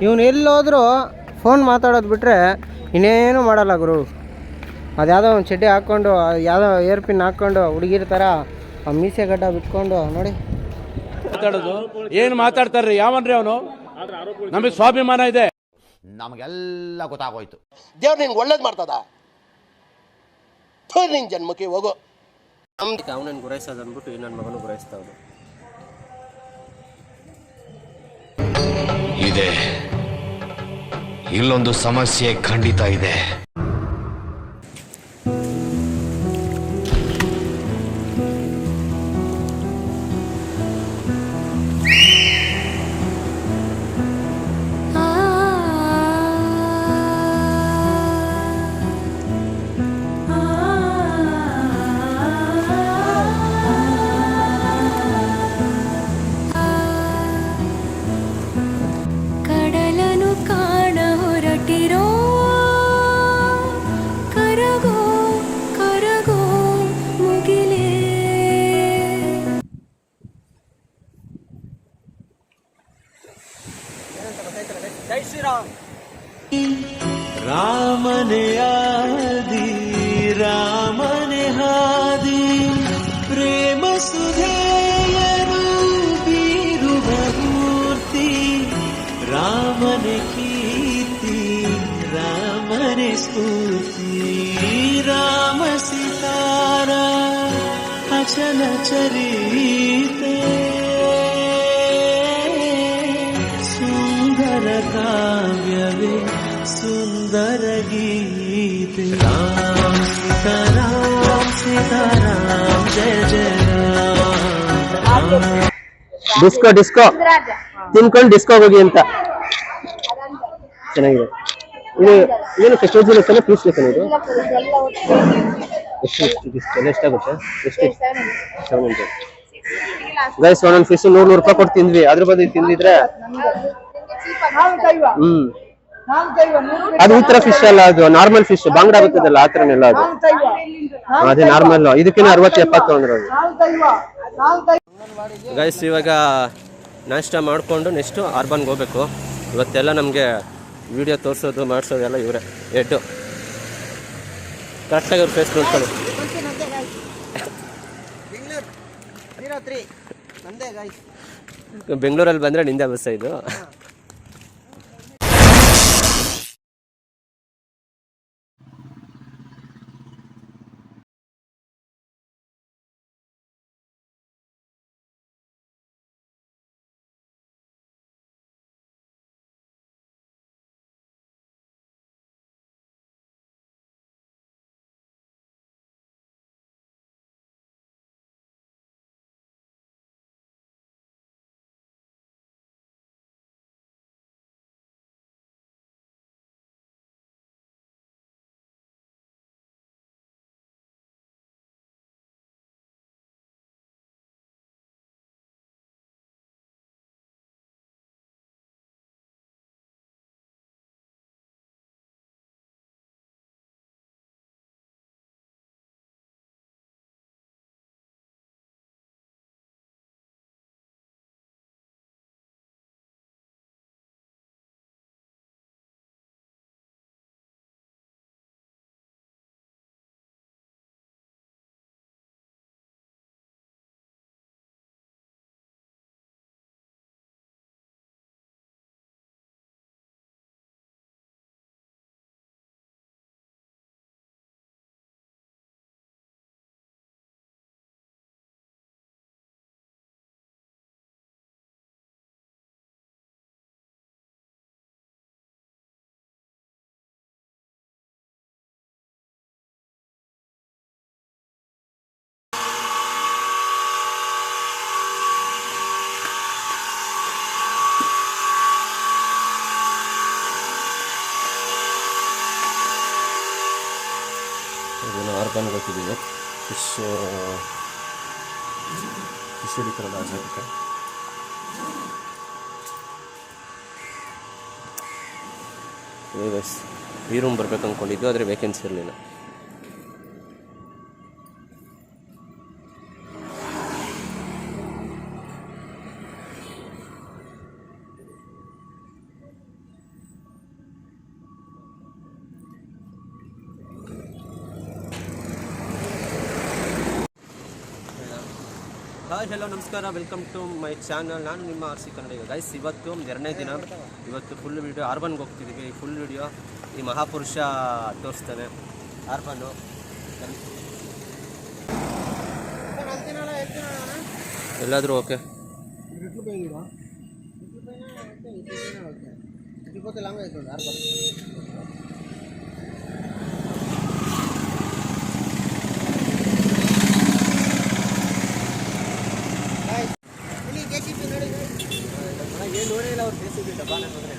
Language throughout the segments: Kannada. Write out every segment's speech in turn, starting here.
ಇವನು ಎಲ್ಲೋದ್ರೂ ಫೋನ್ ಮಾತಾಡೋದು ಬಿಟ್ಟರೆ ಇನ್ನೇನು ಮಾಡಲ್ಲ ಗುರು. ಅದು ಯಾವುದೋ ಒಂದು ಚಡ್ಡಿ ಹಾಕ್ಕೊಂಡು ಯಾವುದೋ ಏರ್ ಪಿನ್ ಹಾಕ್ಕೊಂಡು ಹುಡುಗಿರ ಥರ ಆ ಮೀಸೆ ಗಡ್ಡ ಬಿಟ್ಕೊಂಡು ನೋಡಿ ಮಾತಾಡೋದು. ಏನು ಮಾತಾಡ್ತಾರ್ರಿ? ಯಾವನ್ರಿ ಅವನು? ನಮಗೆ ಸ್ವಾಭಿಮಾನ ಇದೆ. ನಮಗೆಲ್ಲ ಗೊತ್ತಾಗೋಯ್ತು. ದೇವ್ರು ನಿನ್ಗೆ ಒಳ್ಳೇದು ಮಾಡ್ತದ, ನಿನ್ ಜನ್ಮಕ್ಕೆ ಹೋಗೋ. ಅವನನ್ನು ಗುರಾಯಿಸೋದು ಅಂದ್ಬಿಟ್ಟು ಈ ನನ್ನ ಮಗನು ಗುರಾಯಿಸ್ತಾವ್ದು. ಇದೆ, ಇಲ್ಲೊಂದು ಸಮಸ್ಯೆ ಖಂಡಿತ ಇದೆ. ಜೈ ಶ್ರೀರಾಮ್. ರಾಮನೆ ಆದಿ ರಾಮನೆ ಹಾದಿ, ಪ್ರೇಮ ಸುಧೆಯನು ಬೀರುವ ಮೂರ್ತಿ. ರಾಮನೆ ಕೀರ್ತಿ ರಾಮನೆ ಸ್ಫೂರ್ತಿ, ರಾಮ ಸಿತಾರ ಅಚಲ ಚರಿತೆ. ಕಾವ್ಯವೇ ಸುಂದರ ಗೀತೆ. ರಾಮ ಸೀತಾರಾಮ್ ಸೀತಾರಾಮ್ ಜಯ ಜಯ ರಾಮ. ಡಿಸ್ಕೋ ಡಿಸ್ಕೋ ತಿನ್ಕೊಂಡು ಡಿಸ್ಕೋ ಹೋಗಿ ಅಂತ ಚೆನ್ನಾಗಿದೆ. ಇದು ಏನಕ್ಕೆ ಸ್ಟೇಜ್ ಲೆಕ್ಕನ ಪೀಸ್ ಲೆಕ್ಕನ? ಇದು ಎಷ್ಟು ಎಷ್ಟಾಗುತ್ತೆ? ಎಷ್ಟು? 700 ಗೈಸ್. ಒಂದೊಂದು ಫಿಶ್ 100 ರೂಪಾಯಿ ಕೊಟ್ಟು ತಿಂದ್ವಿ. ಅದ್ರ ಬದಲು ತಿಂದಿದ್ರೆ ಅದು ಈ ತರ ಫಿಶ್ ಅಲ್ಲ, ಅದು ನಾರ್ಮಲ್ ಫಿಶ್. ಬಾಂಗ್ಡಾ ಬರ್ತದಲ್ಲ ಆ ತರನೆಲ್ಲ ಅದು. ಅದೇ ನಾರ್ಮಲ್. ಇದಕ್ಕಿಂತ 60-70 ತೊಗೊಂಡಿರೋದು ಗೈಸ್. ಇವಾಗ ನಾಷ್ಟ ಮಾಡಿಕೊಂಡು ನೆಕ್ಸ್ಟ್ ಅರ್ಬನ್ಗೆ ಹೋಗ್ಬೇಕು. ಇವತ್ತೆಲ್ಲ ನಮಗೆ ವಿಡಿಯೋ ತೋರಿಸೋದು ಮಾಡಿಸೋದೆಲ್ಲ ಇವರೇ ಹೆಡ್ಡು. ಕರೆಕ್ಟಾಗಿ ಅವ್ರ ಫೇಸ್ ನೋಡ್ಕೊಳ್ಳಿ. ಬೆಂಗಳೂರಲ್ಲಿ ಬಂದರೆ ನಿಂದೆ ಬಸ್ ಇದು. ಆರ್ಗನ್ ಗೊತ್ತಿದ್ದೀವಿ. ಫಿಶ್ ಹಿಡಿತಾರಲ್ಲ ಅದಕ್ಕೆ. ಈ ರೂಮ್ ಬರ್ಬೇಕು ಅಂದ್ಕೊಂಡಿದ್ದು, ಆದರೆ ವೇಕೆನ್ಸಿ ಇರಲಿಲ್ಲ. ಹಾಯ್ ಹಲೋ ನಮಸ್ಕಾರ, ವೆಲ್ಕಮ್ ಟು ಮೈ ಚಾನಲ್. ನಾನು ನಿಮ್ಮ RC ಕನ್ನಡಿಗ. ಗೈಸ್, ಇವತ್ತು 2ನೇ ದಿನ. ಇವತ್ತು ಫುಲ್ ವೀಡಿಯೋ ಆರ್ಬನ್ಗೆ ಹೋಗ್ತಿದ್ದೀವಿ. ಫುಲ್ ವೀಡಿಯೋ ಈ ಮಹಾಪುರುಷ ತೋರಿಸ್ತಾನೆ ಆರ್ಬನ್ನು. ಎಲ್ಲಾದರೂ ಓಕೆ. ಏನು ನೋಡಿಲ್ಲ ಅವ್ರು JCB ಡಬ್ಬಾನ ನೋಡ್ರೆ.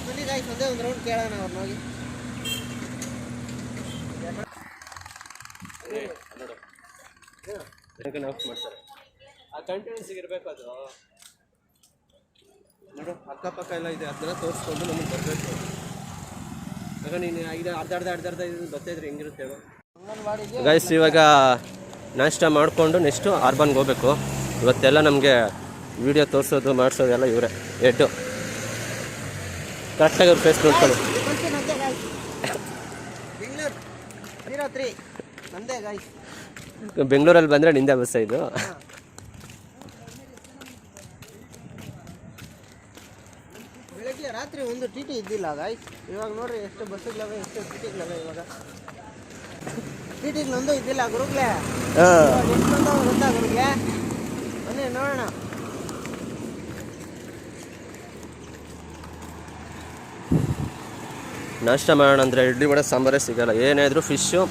ಬನ್ನಿ ಗಾಯ್ಸ್, ಒಂದೇ ಒಂದು ರೌಂಡ್ ಕೇಳೋಣ ಅವ್ರನ್ನ ಹೋಗಿ. ಮಾಡ್ತಾರೆ ಆ ಕಂಟಿನ್ಯೂಸ್ ಇರಬೇಕು. ಅದು ನೋಡು, ಅಕ್ಕಪಕ್ಕ ಎಲ್ಲ ಇದೆ, ಅದನ್ನೆಲ್ಲ ತೋರಿಸ್ಕೊಂಡು ನಮಗೆ ಬರಬೇಕು. ಆಗ ನೀನು ಈಗ ಅರ್ಧ ಇದು ಬರ್ತಾಯಿದ್ರೆ ಹೆಂಗಿರುತ್ತೆ ಗೈಸ್. ಇವಾಗ ನಾಷ್ಟ ಮಾಡಿಕೊಂಡು ನೆಕ್ಸ್ಟು ಆರ್ಬನ್ಗೆ ಹೋಗ್ಬೇಕು. ಇವತ್ತೆಲ್ಲ ನಮಗೆ ವೀಡಿಯೋ ತೋರಿಸೋದು ಮಾಡಿಸೋದು ಎಲ್ಲ ಇವರೇ ಎಡ್ಡು. ಕರೆಕ್ಟಾಗಿ ಅವ್ರ ಫೇಸ್ ನೋಡ್ಕೊಳ್ಳಿ. ಬೆಂಗಳೂರಲ್ಲಿ ಬಂದರೆ ನಿಂದೆ ಬಸ್ ಇದು. ಬೆಳಗ್ಗೆ ರಾತ್ರಿ ಒಂದು TT ಇದ್ದಿಲ್ಲ ಗಾಯ್ಸ್. ಇವಾಗ ನೋಡ್ರಿ ಎಷ್ಟು ಬಸ್ಸುಗಳವೆ, ಎಷ್ಟು TTಗಳವೆ. ಇವಾಗ TTಗಳೊಂದು ಇದ್ದಿಲ್ಲ ಗುರುಗ್ಲೆ. ಎಷ್ಟು ಗೊತ್ತಾ ಗುರುಗ್ಲೆ? ಬನ್ನಿ ನೋಡೋಣ. ನಾಷ್ಟ ಮಾಡೋಣ ಅಂದರೆ ಇಡ್ಲಿ ವಡೆ ಸಾಂಬಾರೇ ಸಿಗೋಲ್ಲ. ಏನೇ ಇದ್ರೂ fish,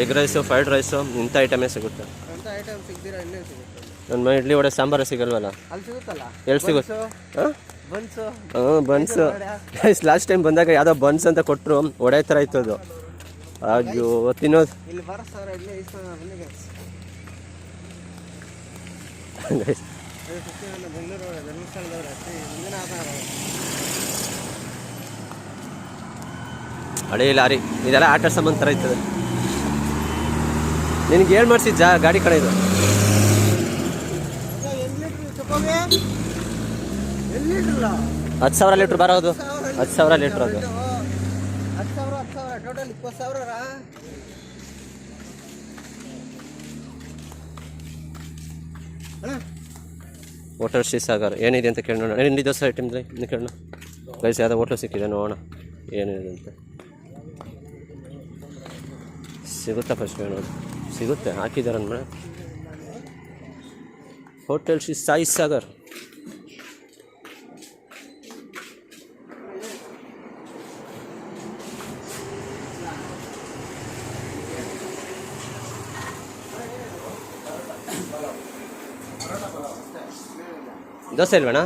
egg rice, fried rice ಇಂಥ ಐಟಮೇ ಸಿಗುತ್ತೆ. ಅಂತ ಐಟಮ್ ಸಿಗ್ದಿರ ಇನ್ನೇ ಸಿಗುತ್ತೆ. ನನ್ನ ಇಡ್ಲಿ ವಡೆ ಸಾಂಬಾರೇ ಸಿಗಲ್ವಲ್ಲ. ಅಲ್ಲಿ ಸಿಗುತ್ತಲ್ಲ ಎಲ್ಲಿ ಸಿಗುತ್ತೆ? ಹಾಂ ಬನ್ಸು. ಬನ್ಸು. ಲಾಸ್ಟ್ ಟೈಮ್ ಬಂದಾಗ ಯಾವುದೋ ಬನ್ಸ್ ಅಂತ ಕೊಟ್ಟರು, ಒಡೆ ಥರ ಇತ್ತು ಅದು. ಅಯ್ಯೋ ತಿನ್ನೋದು. ಇಲ್ಲಿ ಬರೋ ಸಾವಿರ ಇಡ್ಲಿ ಬನ್ನಿ ಗೈಸ್. ಬೆಂಗಳೂರು ಧರ್ಮಸ್ಥಳದವ್ರು ಅಷ್ಟೇ ಮುಂದಿನ ಹಳೆ ಲಾರಿ ಇದೆಲ್ಲ ಆಟ ಸಾಮಾನು ಥರ ಇರ್ತದೆ. ನಿನಗೆ ಏನು ಮಾಡಿಸಿ ಗಾಡಿ ಕಡೆ ಇದು 10,000 ಲೀಟ್ರ್ ಬರೋದು. 10,000 ಲೀಟ್ರ್ ಅದು. 10,000 ಟೋಟಲ್ 20,000. ಹೋಟೆಲ್ ಶ್ರೀ ಸಾಗರ್ ಏನಿದೆ ಅಂತ ಕೇಳೋಣ. ಏನಿದೆ ದೋಸೆ ಐಟಮ್ಲಿ ಇನ್ನು ಕೇಳೋಣ ಗೈಸ್. ಯಾವುದೋ ಹೋಟ್ಲು ಸಿಕ್ಕಿದೆ, ನೋಡೋಣ ಏನಿದೆ ಅಂತ. ಸಿಗುತ್ತಾ ಫಸ್ಟ್ ಹೇಳೋದು? ಸಿಗುತ್ತೆ, ಹಾಕಿದ್ದಾರೆ ಅಂದ್ಮೇಲೆ. ಹೋಟೆಲ್ ಶ್ರೀ ಸಾಯಿ ಸಾಗರ್. ದೋಸೆ ಇಲ್ವೇಣ?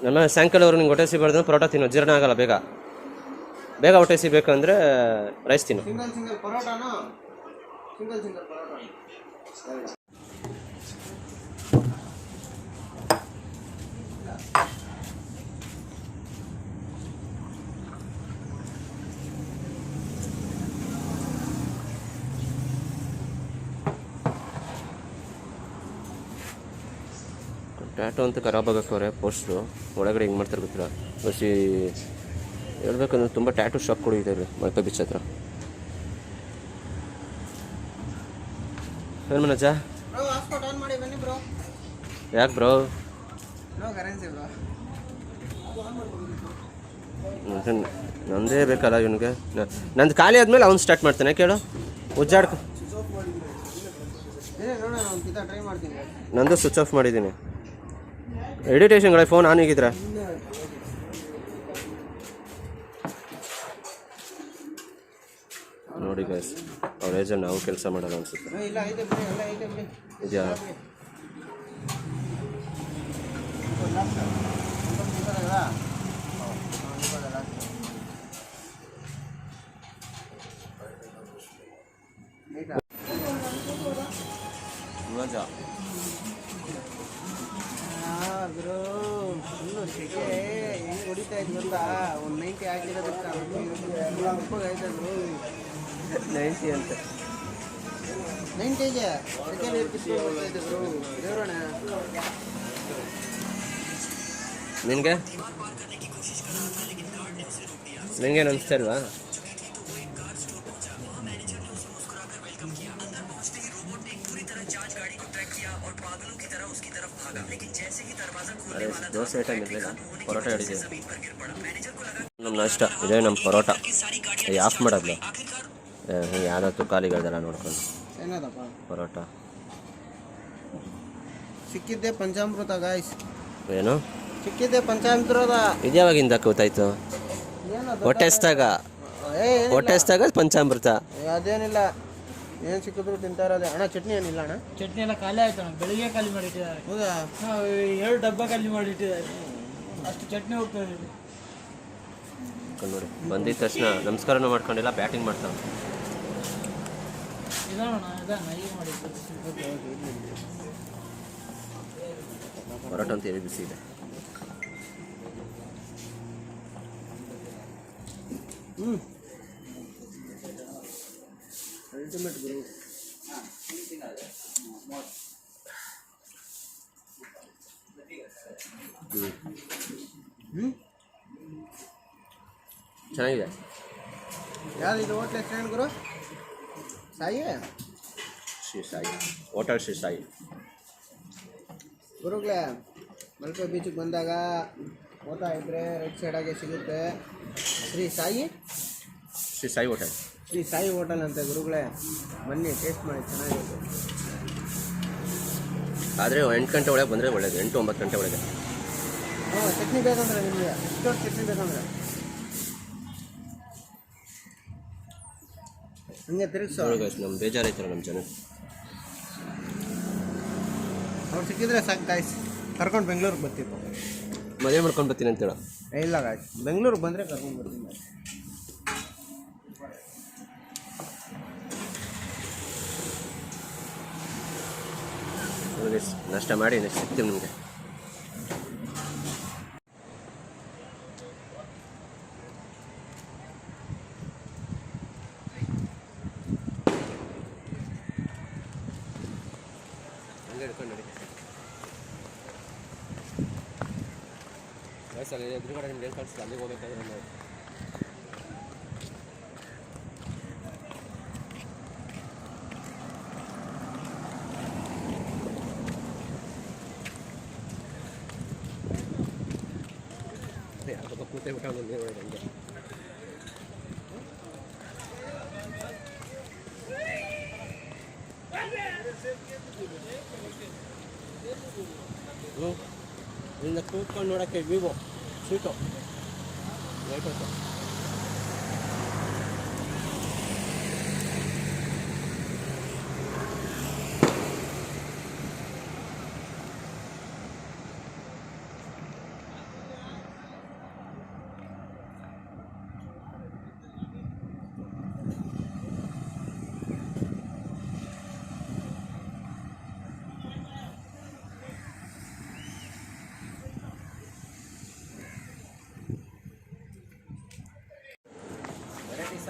ನಮ್ಮ ಸಾಯಂಕಾಲವ್ರು ನಿಂಗೆ ಹೊಟ್ಟೆ ಸಿಗಬಾರ್ದು, ಪರೋಟ ತಿನ್ನು, ಜೀರ್ಣ ಆಗಲ್ಲ ಬೇಗ. ಬೇಗ ಹೊಟ್ಟೆ ಸಿಗಬೇಕು ಅಂದರೆ ರೈಸ್ ತಿನ್ನು. ಸಿಂಗಲ್ ಪರೋಟಾನ ಸಿಂಗಲ್ ಪರೋಟ. ಟ್ಯಾಟೋ ಅಂತ ಖರಾಬ್ ಆಗಕ್ಕವ್ರೆ ಪೋಸ್ಟ್ರು. ಒಳಗಡೆ ಹೆಂಗೆ ಮಾಡ್ತಾರೆ ಗೊತ್ತಿಲ್ಲ. ಬಸ್ ಹೇಳ್ಬೇಕಂದ್ರೆ ತುಂಬ ಟ್ಯಾಟೋ ಶಾಪ್ಗಳು ಇದೆ ಇಲ್ಲಿ ಮಲ್ಪೆ ಬೀಚ್ ಹತ್ರ. ಏನು ಮನೋಜ? ಯಾಕೆ ಬ್ರೋ? ನಂದೇ ಬೇಕಲ್ಲ ಇವನಿಗೆ. ನಂದು ಖಾಲಿ ಆದಮೇಲೆ ಅವ್ನು ಸ್ಟಾರ್ಟ್ ಮಾಡ್ತಾನೆ. ಕೇಳು, ಉಜ್ಜಾಡ್ಕೊ. ನಂದು ಸ್ವಿಚ್ ಆಫ್ ಮಾಡಿದ್ದೀನಿ. ಎಡಿಟೇಷನ್ಗಳ ಫೋನ್ ಆನ್ ಆಗಿದ್ರೆ ನೋಡಿ ಗೈಸ್, ಅವ್ರ ಏಜೆಂಟ್ ನಾವು ಕೆಲಸ ಮಾಡೋದು ಅನ್ಸುತ್ತೆ. ಇದೆಯಾ? ಬ್ರೋ ಫುಲ್ಲು ಸೆಕೆ ಹೆಂಗೆ ಹೊಡಿತಾ ಇದ್ದು ಗೊತ್ತಾ? ಒಂದು 90 ಹಾಕಿರೋದಕ್ಕೆ ಆಯ್ತು ಬ್ರೋ. 90 ಅಂತ 90ಗೆ ಸೆಕೆಂಡ್ ಇಯರ್ ಕಿಸ್ಕೊಂಡು ಬ್ರೋ. ದೇವರಣ್ಣ ನಿನಗೇನು ಅನಿಸ್ತಾ ಇಲ್ವಾ? ದೋಸೆ ಐಟಮ್ ಇರಲಿಲ್ಲ, ಪರೋಟ ಹಿಡಿದೀವಿ. ನಮ್ಮ ನಾಷ್ಟ ಇದೇ, ನಮ್ಮ ಪರೋಟ ಆಫ್ ಮಾಡೋದು ಯಾವುದೋ ತುಕಾಲಿಗಳದೆಲ್ಲ ನೋಡ್ಕೊಂಡು. ಏನದಪ್ಪ ಪರೋಟ ಸಿಕ್ಕಿದ್ದೆ ಪಂಚಾಮೃತ ಗಾಯ್ಸ್, ಏನು ಸಿಕ್ಕಿದ್ದೆ ಪಂಚಾಮೃತ. ಇದ್ಯಾವಾಗಿಂದ ಕೂತಾಯ್ತು? ಏನದು ಹೊಟ್ಟೆ ಹಸ್ದಾಗ ಪಂಚಾಮೃತ. ಅದೇನಿಲ್ಲ, ಏನು ಸಿಕ್ಕಿದ್ರು ತಿಂತಾರದೆ. ಅಣ್ಣ ಚಟ್ನಿ ಏನಿಲ್ಲ ಅಣ್ಣ? ಚಟ್ನಿ ಎಲ್ಲ ಖಾಲಿ ಆಯ್ತು ಅಣ್ಣ, ಬೆಳಿಗ್ಗೆ ಖಾಲಿ ಮಾಡಿಟ್ಟಿದ್ದಾರೆ. ಹೌದಾ? 2 ಡಬ್ಬ ಖಾಲಿ ಮಾಡಿಟ್ಟಿದ್ದಾರೆ, ಅಷ್ಟು ಚಟ್ನಿ ಹೋಗ್ತಾ ಇದೆ. ನೋಡಿ ಬಂದಿದ ತಕ್ಷಣ ನಮಸ್ಕಾರನೂ ಮಾಡ್ಕೊಂಡಿಲ್ಲ, ಬ್ಯಾಟಿಂಗ್ ಮಾಡ್ತಾವೆ. ಇದಣ್ಣ ಈಗ ಮಾಡಿದ್ದು. ಪರೋಟ ಅಂತ ಹೇಳಿ ಬಿಸಿ ಇದೆ. ಅಲ್ಟಿಮೇಟ್ ಗುರು. ಚೆನ್ನಾಗಿದೆ. ಯಾವ್ದು ಹೋಟ್ಲ್ ಹೆಸರು ಗುರು? ಸಾಯಿ? ಶ್ರೀ ಸಾಯಿ ಹೋಟೆಲ್, ಶ್ರೀ ಸಾಯಿ. ಗುರುಗಳೇ, ಮಲ್ಪೆ ಬೀಚಿಗೆ ಬಂದಾಗ ಓದ್ತಾ ಇದ್ರೆ ರೈಟ್ ಸೈಡಾಗೆ ಸಿಗುತ್ತೆ ಶ್ರೀ ಸಾಯಿ. ಶ್ರೀ ಸಾಯಿ ಹೋಟೆಲ್, ಶ್ರೀ ಸಾಯಿ ಹೋಟೆಲ್ ಅಂತ ಗುರುಗಳೇ, ಬನ್ನಿ ಟೇಸ್ಟ್ ಮಾಡಿ, ಚೆನ್ನಾಗಿರುತ್ತೆ. ಆದರೆ 8 ಗಂಟೆ ಒಳಗೆ ಬಂದರೆ ಒಳ್ಳೇದು, 8-9 ಗಂಟೆ ಒಳಗೆ. ಚಟ್ನಿ ಬೇಕಂದ್ರೆ ನಿಮಗೆ ಇಷ್ಟೊಂದು ಚಟ್ನಿ ಬೇಕಂದ್ರೆ ಹಂಗೆ ತಿರುಗಿಸೋ. ನಮ್ಮ ಬೇಜಾರೈತಲ್ಲ ನಮ್ಮ ಜನ. ಅವ್ರು ಸಿಕ್ಕಿದ್ರೆ ಸಾಕು ಗಾಯ್ಸ್, ಕರ್ಕೊಂಡು ಬೆಂಗಳೂರಿಗೆ ಬರ್ತೀವಿ. ಮದುವೆ ಮಾಡ್ಕೊಂಡು ಬರ್ತೀನಿ ಅಂತೇಳ? ಇಲ್ಲ ಗಾಯ್ಸ್, ಬೆಂಗಳೂರಿಗೆ ಬಂದರೆ ಕರ್ಕೊಂಡು ಬರ್ತೀನಿ. ನಾಷ್ಟ ಮಾಡಿ ನೆಕ್ಸ್ಟ್ ಸಿಗ್ತೀವಿ ನಿಮಗೆ. ಹಂಗೆ ಹಿಡ್ಕೊಂಡು ನೋಡಿ ವಯಸ್ಸಲ್ಲಿ ಎದುರುಗಡೆ ನಿಮ್ಗೆ ಏನು ಕಳಿಸ್ತು, ಅಲ್ಲಿಗೆ ಹೋಗ್ಬೇಕಾದ್ರೆ ನಾವು ಯಾಕಪ್ಪ ಕೂತೇ ಬಿಟ್ಟ ಹಂಗೆ. ಇಲ್ಲಿಂದ ಕೂತ್ಕೊಂಡು ನೋಡೋಕ್ಕೆ ವಿವೋ ಸೀಟು ಲೈಟ್ ಹೋಯ್ತು.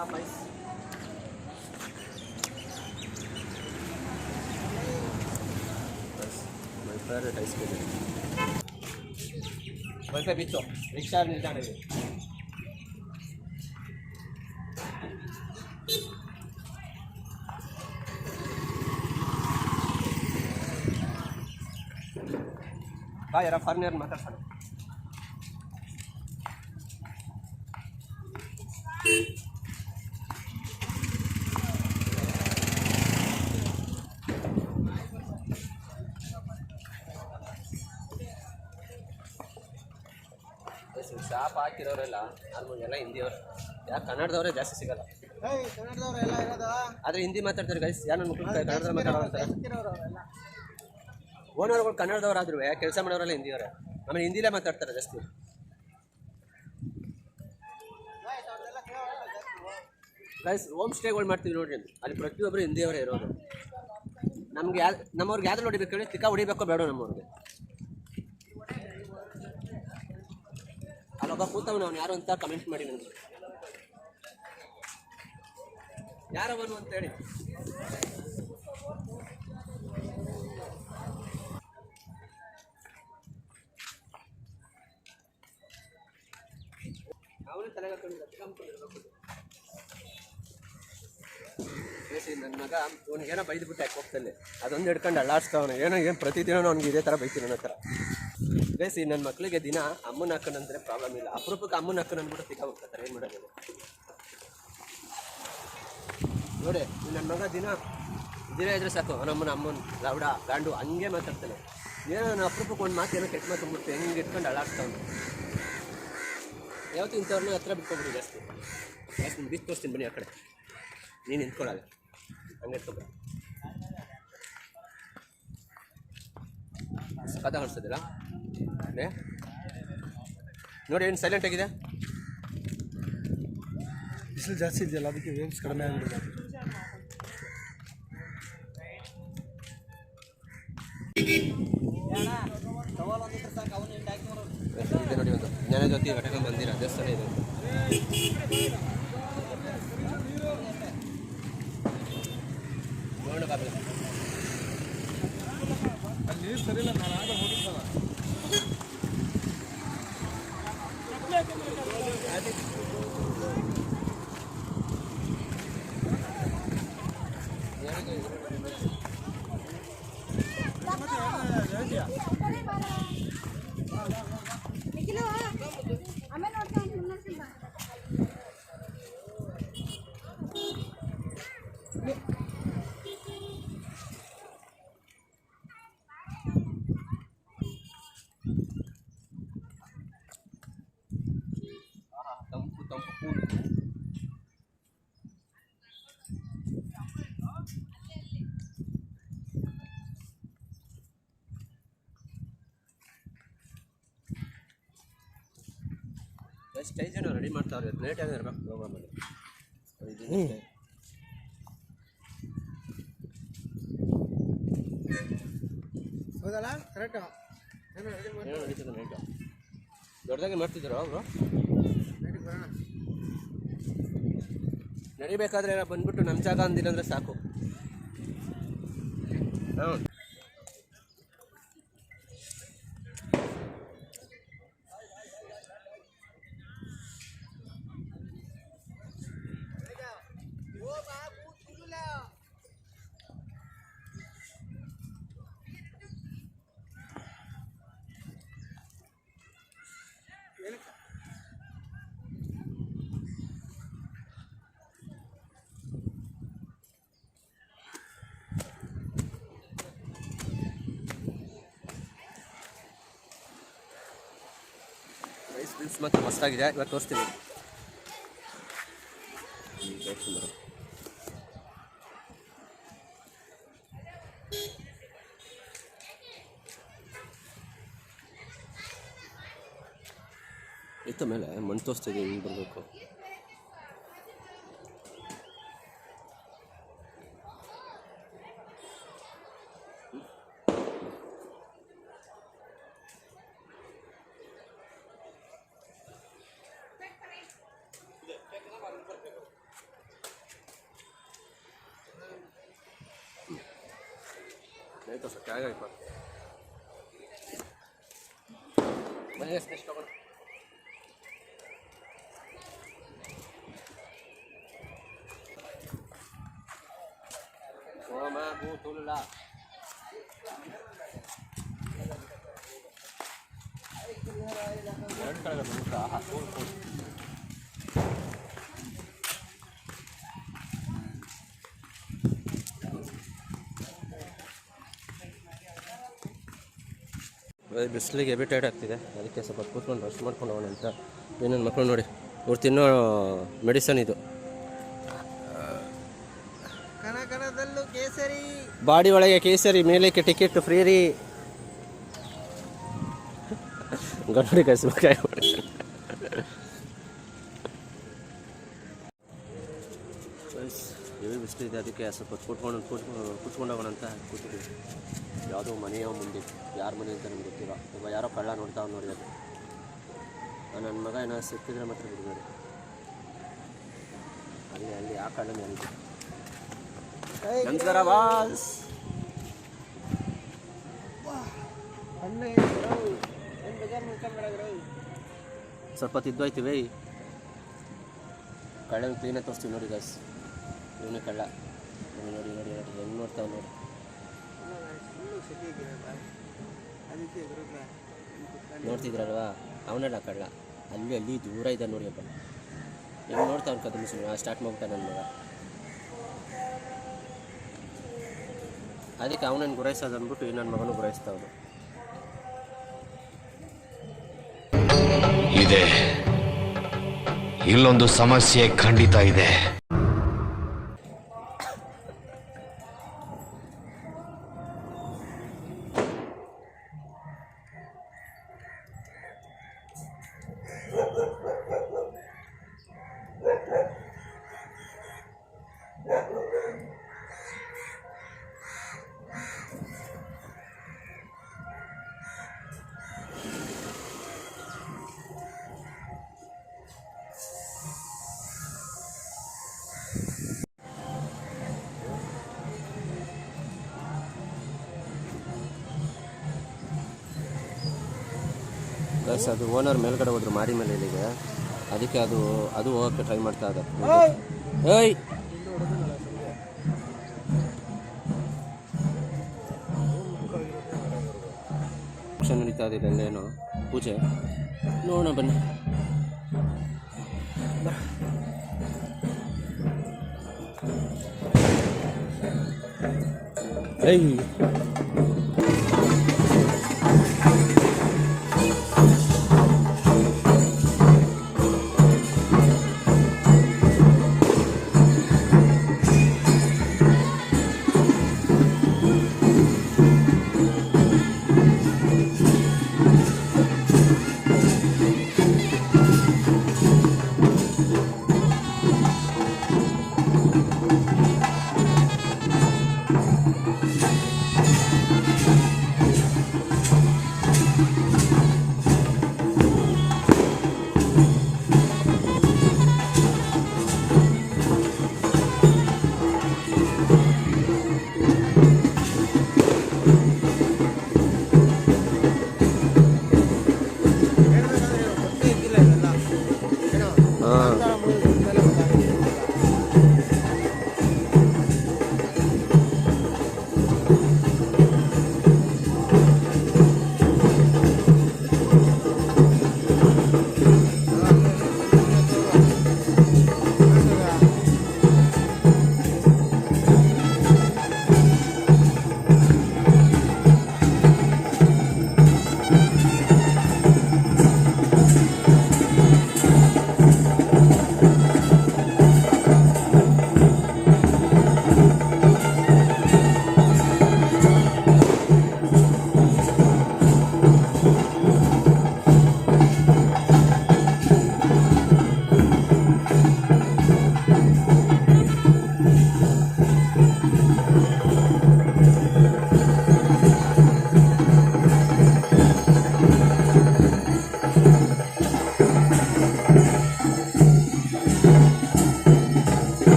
of ice. That's my favorite ice cream. What's bicho? Rickshaw ನಿಲ್ದಾಣವಿದೆ. ಬಾ ಯಾರ ಫರ್ನಿಯರ್ ಮಾತಾಡ್ತಾನೆ. ಶಾಪ್ ಹಾಕಿರೋರೆಲ್ಲ ಎಲ್ಲ ಹಿಂದಿಯವರು, ಯಾಕೆ ಕನ್ನಡದವರೇ ಜಾಸ್ತಿ ಸಿಗಲ್ಲ. ಆದರೆ ಹಿಂದಿ ಮಾತಾಡ್ತಾರೆ ಗೈಸ್, ಯಾರು ನನ್ನ ಮಕ್ಕಳು ಕನ್ನಡದಲ್ಲಿ ಮಾತಾಡೋಂತಾರೆ. ಓನರ್ಗಳು ಕನ್ನಡದವರಾದ್ರೂ ಕೆಲಸ ಮಾಡೋರೆಲ್ಲ ಹಿಂದಿಯವರೇ, ಆಮೇಲೆ ಹಿಂದಿಲೇ ಮಾತಾಡ್ತಾರೆ ಜಾಸ್ತಿ. ಗೈಸ್ ಹೋಮ್ ಸ್ಟೇಗಳು ಮಾಡ್ತೀವಿ ನೋಡ್ರಿ, ಅಲ್ಲಿ ಪ್ರತಿಯೊಬ್ಬರು ಹಿಂದಿಯವರೇ ಇರೋದು. ನಮ್ಗೆ ನಮ್ಮವ್ರಿಗೆ ಯಾವ್ದು ಹೊಡಿಬೇಕು ಹೇಳಿ, ತಿಕ್ಕ ಹೊಡಿಬೇಕೋ ಬೇಡ ನಮ್ಮವ್ರಿಗೆ. ಅಲ್ಲೊಬ್ಬ ಕೂತವನು, ಅವ್ನು ಯಾರು ಅಂತ ಕಮೆಂಟ್ ಮಾಡಿ ನನಗೆ, ಯಾರವನು ಅಂತೇಳಿ. ಅವನೇ ತಲೆಗೆ ಹಾಕೊಂಡಿದ್ದ. ಬೇಸಿ ನನ್ನ ಮಗ ಅವ್ನಿಗೇನೋ ಬೈದ್ಬಿಟ್ಟೆ ಕೋಪದಲ್ಲಿ ಅದೊಂದು ಹಿಡ್ಕೊಂಡು ಅಳ್ಳಾಡ್ಸ್ತಾವನು ಏನು ಪ್ರತಿದಿನ ಅವ್ನಿಗೆ ಇದೇ ಥರ ಬೈತೀನಿ ನನ್ನ ಹತ್ರ. ಬೇಸಿ ನನ್ನ ಮಕ್ಕಳಿಗೆ ದಿನ ಅಮ್ಮನ ಹಾಕೊಂಡಂದ್ರೆ ಪ್ರಾಬ್ಲಮ್ ಇಲ್ಲ, ಅಪರೂಪಕ್ಕೆ ಅಮ್ಮನ ಹಾಕೊಂಡು ಅಂದ್ಬಿಟ್ಟು ಸಿಕ್ಕ ಹೋಗ್ತಾರೆ. ಏನು ಮಾಡೋದು ನೋಡಿ, ನನ್ನ ಮಗ ದಿನ ಇದ್ರೆ ಸಾಕು ಅಮ್ಮನ ಲವಡ ಗಾಂಡು ಹಂಗೆ ಮಾತಾಡ್ತಾನೆ. ಏನೋ ನಾನು ಅಪರೂಪಕ್ಕೆ ಒಂದು ಮಾತು ಏನೋ ಕೆಟ್ಟ ಮಾತು ಅಂದ್ಬಿಟ್ಟು ಹೆಂಗೆ ಇಟ್ಕೊಂಡು ಅಳ್ಳಾಡ್ತಾವನು. ಯಾವತ್ತು ಇಂಥವ್ರನ್ನ ಹತ್ರ ಬಿಟ್ಕೊಂಡ್ಬಿಡಿ ಜಾಸ್ತಿ ಬಿಟ್ಟು ತೋರಿಸ್ತೀನಿ ಬನ್ನಿ ಆ ಕಡೆ. ನೀನು ನಿಂತ್ಕೊಳ್ಳಲ್ಲ ಹಂಗೆ ಎತ್ಕೊಬ ಕಥ ಕಾಣಿಸ್ತದಿಲ್ಲ ನೋಡಿ, ಏನು ಸೈಲೆಂಟ್ ಆಗಿದೆ. ಬಿಸಿಲು ಜಾಸ್ತಿ ಇದೆಯಲ್ಲ ಅದಕ್ಕೆ ವೇವ್ಸ್ ಕಡಿಮೆ ಆಗಿಬಿಟ್ಟಿದೆ. ಇದೆ ನೋಡಿ, ಒಂದು ಜ್ಞಾನಜ್ಯೋತಿ ಘಟಕ ಮಂದಿರ ದೇವಸ್ಥಾನ ಇದೆ. ಅಲ್ಲಿ ಸರಿ ಇಲ್ಲ, ನಾನು ಆಗ ಹೋಗಿದ್ದಲ್ಲ. ತಂಪು ತಂಪು ಸ್ಟೇಜ್ ಏನೋ ರೆಡಿ ಮಾಡ್ತಾವ್ರೆ. ಲೇಟ್ ಆಗಿ ಇರ್ಬೇಕು ಪ್ರೋಗ್ರಾಮಲ್ಲಿ. ಹೌದಲ್ಲ ಕರೆಕ್ಟು. ಏನೋ ನಡೀತದೆ ನೈಟು ದೊಡ್ಡದಾಗಿ ಮಾಡ್ತಿದ್ರು ಅವರು. ನಡಿಬೇಕಾದ್ರೆ ಬಂದ್ಬಿಟ್ಟು ನಮ್ಮ ಜಾಗ ಅಂದಿಲ್ಲ ಅಂದರೆ ಸಾಕು. ಹಾಂ ರೈಸ್ ಬಿಲ್ಸ್ ಮಾತ್ರ ಮಸ್ತಾಗಿದೆ. ಇವತ್ತು ತೋರಿಸ್ತೀನಿ. ಇತ್ತ ಮೇಲೆ ಮಣ್ಣು ತೋರಿಸ್ತಿದೆ, ಹಿಂಗೆ ಬರಬೇಕು. ಆಯ್ತು ಸರ್, ಆಗಾಯ್ತು ಮನೆ ಎಷ್ಟು ತಗೊಂಡು ಓಮ ಭೂತುಲ್ಲ ಎರಡು ಕಡೆ ಬಿಸಿಲಿಗೆ ಹೆವಿ ಟೈರ್ಡ್ ಆಗ್ತಿದೆ. ಅದಕ್ಕೆ ಸ್ವಲ್ಪ ಕೂತ್ಕೊಂಡು ರೆಸ್ಟ್ ಮಾಡ್ಕೊಂಡು ಹೋಗೋಣ ಅಂತ. ಇನ್ನೊಂದು ಮಕ್ಕಳು ನೋಡಿ, ಇವ್ರು ತಿನ್ನೋ ಮೆಡಿಸನ್ ಇದು. ಕನಕನದಲ್ಲೂ ಕೇಸರಿ, ಬಾಡಿ ಒಳಗೆ ಕೇಸರಿ, ಮೇಲಕ್ಕೆ ಟಿಕೆಟ್ ಫ್ರೀ ರೀ. ಗಂಡಿ ಕಳಿಸ್ಬೇಕಾಗಿ ಹೆವಿ ಬಿಸಿಲಿದೆ. ಅದಕ್ಕೆ ಸ್ವಲ್ಪ ಕೂತ್ಕೊಂಡು ಹೋಗೋಣ ಅಂತ ಕೂತಿದ್ದೀವಿ. ಯಾವುದೋ ಮನೆಯ ಮುಂದೆ, ಯಾರ ಮನೆ ಅಂತ ನಮ್ಗೆ ಗೊತ್ತಿಲ್ಲ. ಒಬ್ಬ ಯಾರೋ ಕಳ್ಳ ನೋಡ್ತಾವ ನೋಡಿ. ಅದು ನನ್ನ ಮಗ ಏನೋ ಸಿಕ್ಕಿದ್ರೆ ಮಾತ್ರ ಬಿಡ್ಬೇಡಿ. ಅಲ್ಲಿ ಆ ಕಳ್ಳನೇ ಅಲ್ಲಿ. ನಮಸ್ಕಾರ ಬಾಸ್. ಸ್ವಲ್ಪ ತಿದ್ದೋಯ್ತೀವಿ. ಕಳ್ಳನ ಕ್ಲೀನಾಗಿ ತೋರಿಸ್ತೀವಿ ನೋಡಿ ಗಾಯ್ಸ್. ಇವನೇ ಕಳ್ಳ. ನೋಡಿ ನೋಡಿ ನೋಡಿ ಹೆಂಗೆ ನೋಡ್ತಾವೆ ನೋಡಿ. ನೋಡ್ತಿದ್ರಲ್ವಾ ಅವನಲ್ಲ ಕಳ್ಳ, ಅಲ್ಲಿ ದೂರ ಇದೆ ನೋಡಿ ಅಪ್ಪ. ಹೆಂಗೆ ನೋಡ್ತಾವ್ನು ಕದ್ದು ಮುಸ್ಲಿಮ್ ಸ್ಟಾರ್ಟ್ ಮಾಡ್ಬಿಟ್ಟ ನನ್ನ ಮಗ. ಅದಕ್ಕೆ ಅವನನ್ನು ಗುರಾಯಿಸೋದು ಅಂದ್ಬಿಟ್ಟು ನನ್ನ ಮಗನೂ ಗುರಾಯಿಸ್ತಾವನು. ಇದೆ, ಇಲ್ಲೊಂದು ಸಮಸ್ಯೆ ಖಂಡಿತ ಇದೆ. ಗೈಸ್ ಅದು ಓನರ್ ಮೇಲ್ಗಡೆ ಹೋದ್ರು ಮಾರಿ ಮೇಲೆ ಇಲ್ಲಿಗೆ, ಅದಕ್ಕೆ ಅದು ಹೋಗೋಕ್ಕೆ ಟ್ರೈ ಮಾಡ್ತಾ ಇದೆ. ಏಯ್ ಫಂಕ್ಷನ್ ನಡೀತಾ ಇದೆ ಇಲ್ಲೇನೋ ಪೂಜೆ, ನೋಡೋಣ ಬನ್ನಿ. ಏಯ್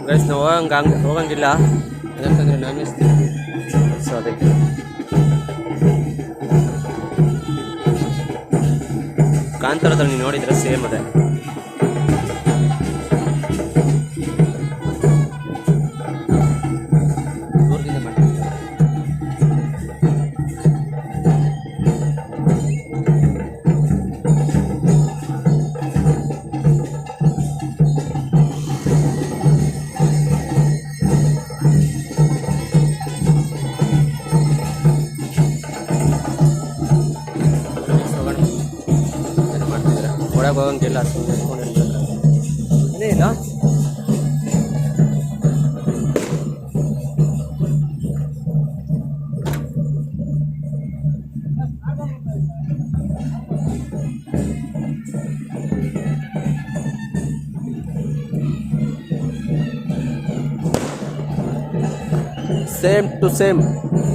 ಗೈಸ್ ನಾವು ಹೋಗಂಗಿಲ್ಲ, ಯಾಕಂದರೆ ನಾನ್ ವೆಜ್ ಸೊ ಅದಕ್ಕೆ. ಕಾಂತಾರದಲ್ಲಿ ನೀವು ನೋಡಿದ್ರೆ ಸೇಮ್ ಅದೇ. ದೂರದಿಂದ ಮಾಡ್ತಿದ್ದಾರೆ. ಒಳಗೆ ಹೋಗಂಗಿಲ್ಲ, ಏನಿಲ್ಲ. Same to same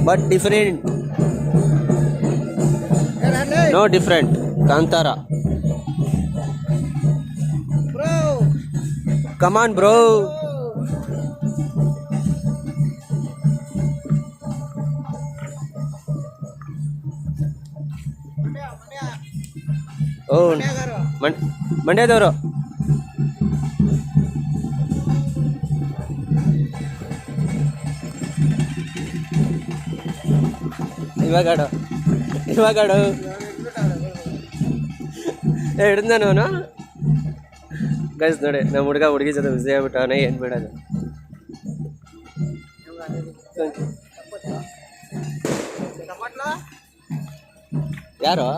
but different. No different. Kantara. Come on, bro. Oh, ಮಂಡ್ಯದವರು. ಇವಾಗಾಡು ಹಿಡ್ದಾನು ಅವನು. ಗೈಸ್ ನೋಡಿ ನಮ್ಮ ಹುಡುಗಿ ಜೊತೆ ಬಿಸಿ ಆಗ್ಬಿಟ್ಟು ಅವನೇ ಏನು ಬಿಡೋದು. ಯಾರು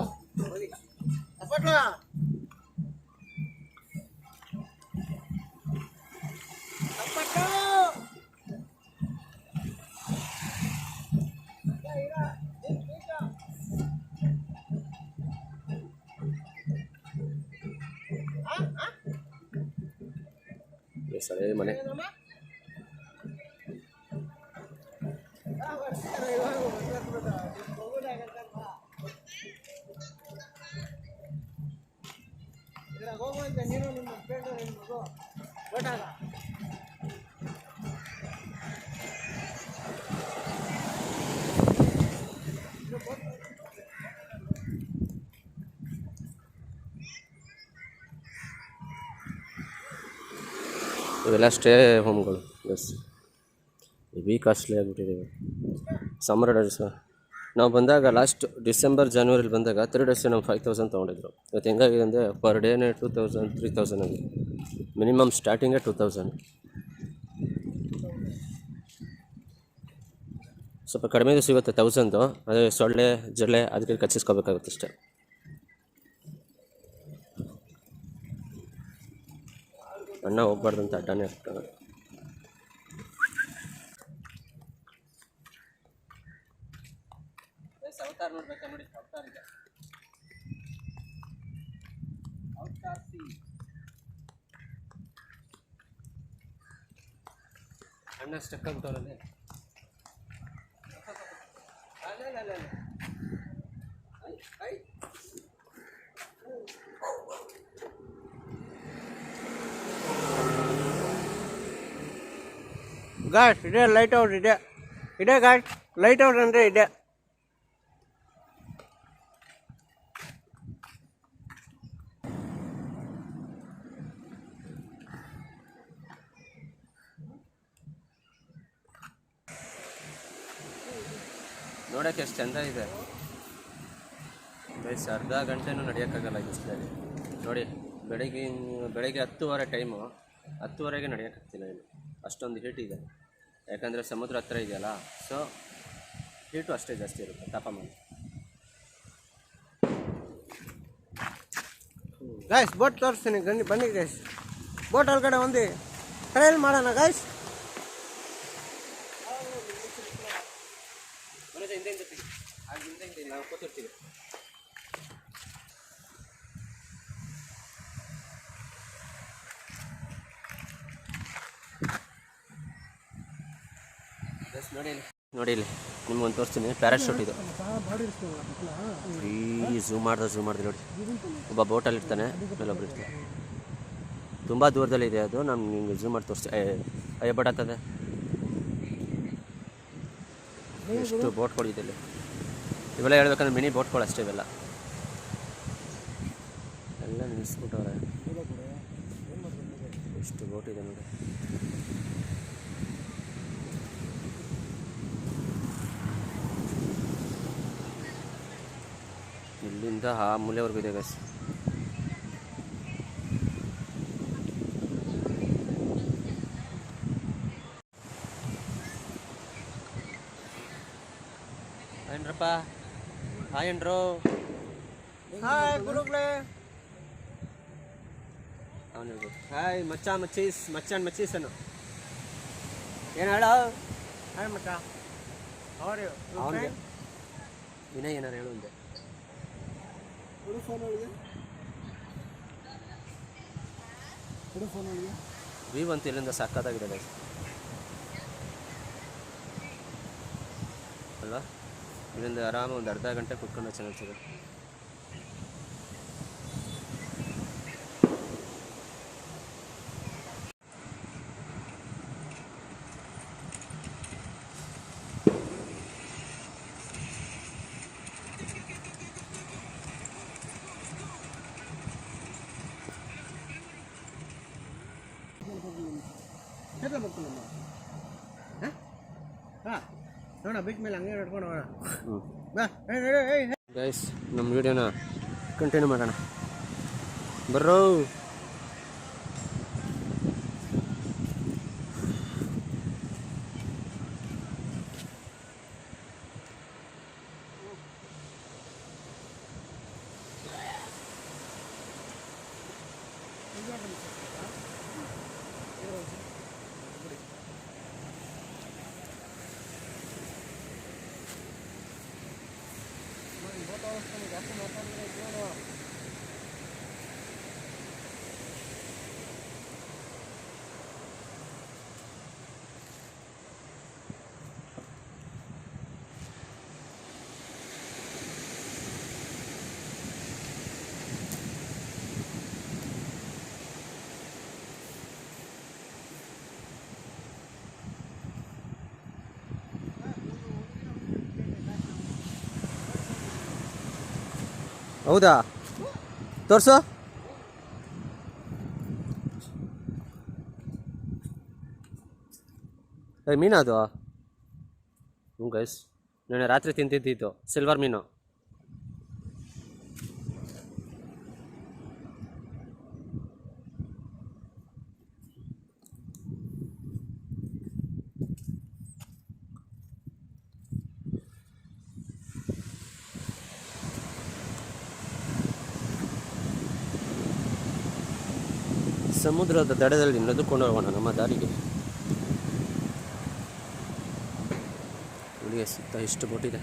ಸರಿ ಮನೆ ಇವೆಲ್ಲ ಸ್ಟೇ ಹೋಮ್ಗಳು. ಎಸ್ ಹೆವಿ ಕಾಸ್ಟ್ಲಿ ಆಗಿಬಿಟ್ಟಿದ್ದೀವಿ. ಸಮ್ಮರ್ ಡೇಸ್ ನಾವು ಬಂದಾಗ ಲಾಸ್ಟ್ ಡಿಸೆಂಬರ್ ಜನವರಿಲಿ ಬಂದಾಗ 3 ಡೇಸ್ ನಾವು 5000 ತೊಗೊಂಡಿದ್ರು. ಇವತ್ತು ಹೆಂಗಾಗಿದೆ ಅಂದರೆ ಪರ್ ಡೇನೇ 2000 3000 ಆಗಿದೆ. ಮಿನಿಮಮ್ ಸ್ಟಾರ್ಟಿಂಗೇ 2000. ಸ್ವಲ್ಪ ಕಡಿಮೆದು ಸಿಗುತ್ತೆ 1000. ಅದೇ ಸೊಳ್ಳೆ ಜೊಳ್ಳೆ ಅದಕ್ಕೆ ಕಚ್ಚಿಸ್ಕೋಬೇಕಾಗುತ್ತೆ ಅಷ್ಟೇ. ಅಣ್ಣ ಹೋಗ್ಬಾರ್ದು ಅಂತ ಅಡ್ಡನೇ ಹಾಕ್ತಾರೆ. ಅಣ್ಣ ಸ್ಟಕ್ ಆಗ್ಬಿಟ್ಟವ್ರಲ್ಲಿ. ಗಾಯ್ಸ್ ಇದೆ ಲೈಟ್ ಔಟ್ ಇದೆ ಗಾಯ್ಸ್ ಲೈಟ್ ಔಟ್ ಅಂದರೆ ಇದೆ. ನೋಡೋಕ್ಕೆ ಎಷ್ಟು ಚೆಂದ ಇದೆ ಬೈಸ್. ಅರ್ಧ ಗಂಟೆನೂ ನಡೆಯೋಕ್ಕಾಗಲ್ಲ ಬಿಸಿಲಲ್ಲಿ. ನೋಡಿ ಬೆಳಗ್ಗೆ 10:30 ಟೈಮು, 10:30ಗೆ ನಡೆಯೋಕ್ಕಾಗ್ತಿಲ್ಲ ಇಲ್ಲಿ. ಅಷ್ಟೊಂದು ಹೀಟ್ ಇದೆ. ಯಾಕಂದರೆ ಸಮುದ್ರ ಹತ್ರ ಇದೆಯಲ್ಲ, ಸೊ ಹೀಟು ಅಷ್ಟೇ ಜಾಸ್ತಿ ಇರುತ್ತೆ ತಾಪಮಾನ. ಗಾಯ್ಸ್ ಬೋಟ್ ತೋರಿಸ್ತೀನಿ, ಬನ್ನಿ ಗಾಯ್ಸ್. ಬೋಟ್ ಒಳಗಡೆ ಒಂದು ಟ್ರಯಲ್ ಮಾಡೋಣ ಗಾಯ್ಸ್. ನಾವು ಕೂತಿರ್ತೀವಿ. ನೋಡಿ ಇಲ್ಲಿ ನಿಮ್ಗೊಂದು ತೋರಿಸ್ತೀನಿ. ಪ್ಯಾರಾಶೂಟ್ ಇದು. ಈ ಝೂಮ್ ಮಾಡಿದ್ರೆ ನೋಡಿ, ಒಬ್ಬ ಬೋಟಲ್ಲಿ ಇರ್ತಾನೆ, ಮೇಲೊಬ್ರು ಇರ್ತಾನೆ. ತುಂಬ ದೂರದಲ್ಲಿ ಇದೆ ಅದು. ನಾನು ನಿಮಗೆ ಝೂಮ್ ಮಾಡಿ ತೋರಿಸ್ತೀನಿ. ಅಯ್ಯ ಬಡತ್ತದೆ ಎಷ್ಟು ಬೋಟ್ಗಳಿದೆ ಇಲ್ಲಿ. ಇವೆಲ್ಲ ಹೇಳ್ಬೇಕಂದ್ರೆ ಮಿನಿ ಬೋಟ್ಗಳು ಅಷ್ಟೇ. ಇವೆಲ್ಲ ಎಲ್ಲ ನಿಲ್ಲಿಸ್ಬಿಟ್ಟವ್ರೆ. ಎಷ್ಟು ಬೋಟ್ ಇದೆ ನೋಡಿ. ಇಲ್ಲಿಂದ ಆ ಮೂಲೆವರೆಗೂ ಇದೆ ಗೈಸ್. ಏನ್ರಪ್ಪ ಹಾಯ್ ಏನ್ರು. ಹಾಯ್ ಗುರುಗಳೇ. ಅವನು ಹೇಳ್ಬೇಕು ಹಾಯ್ ಮಚ್ಚಾನ್ ಮಚ್ಚೀಸ್ ಅನ್ನು ಏನು ಹೇಳ. ಹಾಯ್ ಮಚ್ಚ ಅವ್ರು ಅವನಿಗೆ ವಿನಯ್ ಏನಾರು ಹೇಳು ಅಂದೆ. ವ್ಯೂ ಅಂತ ಇಲ್ಲಿಂದ ಸಾಕಾಗಿದೆ ಗೈಸ್ ಅಲ್ವಾ. ಇಲ್ಲಿಂದ ಆರಾಮ ಒಂದು ಅರ್ಧ ಗಂಟೆ ಕುತ್ಕೊಂಡು ಚೆನ್ನಾಗಿ ಸಿಗುತ್ತೆ. ನೋಡ ಬಿಟ್ಟ ಮೇಲೆ ಹಂಗೆ ನಡ್ಕೊಂಡು ಹೋಗೋಣ. ಹ್ಞೂ ಬಾ ಗೈಸ್ ನಮ್ಮ ವಿಡಿಯೋನ ಕಂಟಿನ್ಯೂ ಮಾಡೋಣ ಬರ್ರೋ. ಹೌದಾ ತೋರಿಸು. ಮೀನು ಅದು. ಹ್ಞೂ ಗೈಸ್ ನೆನ್ನೆ ರಾತ್ರಿ ತಿಂತಿದ್ದಿತ್ತು ಸಿಲ್ವರ್ ಮೀನು. ಸಮುದ್ರದ ದಡದಲ್ಲಿ ನಡೆದುಕೊಂಡು ಹೋಗೋಣ ನಮ್ಮ ದಾರಿಗೆ. ಹುಡುಗಿ ಸುತ್ತ ಎಷ್ಟು ಬೋಟಿದೆ.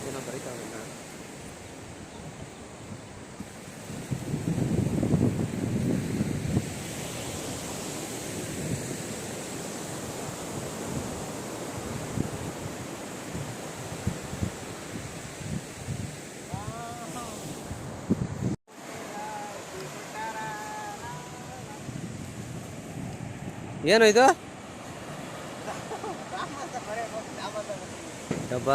ಏನೋ ಬರೀತಾವಣ್ಣ. ಏನು ಇದು ಡಬ್ಬ?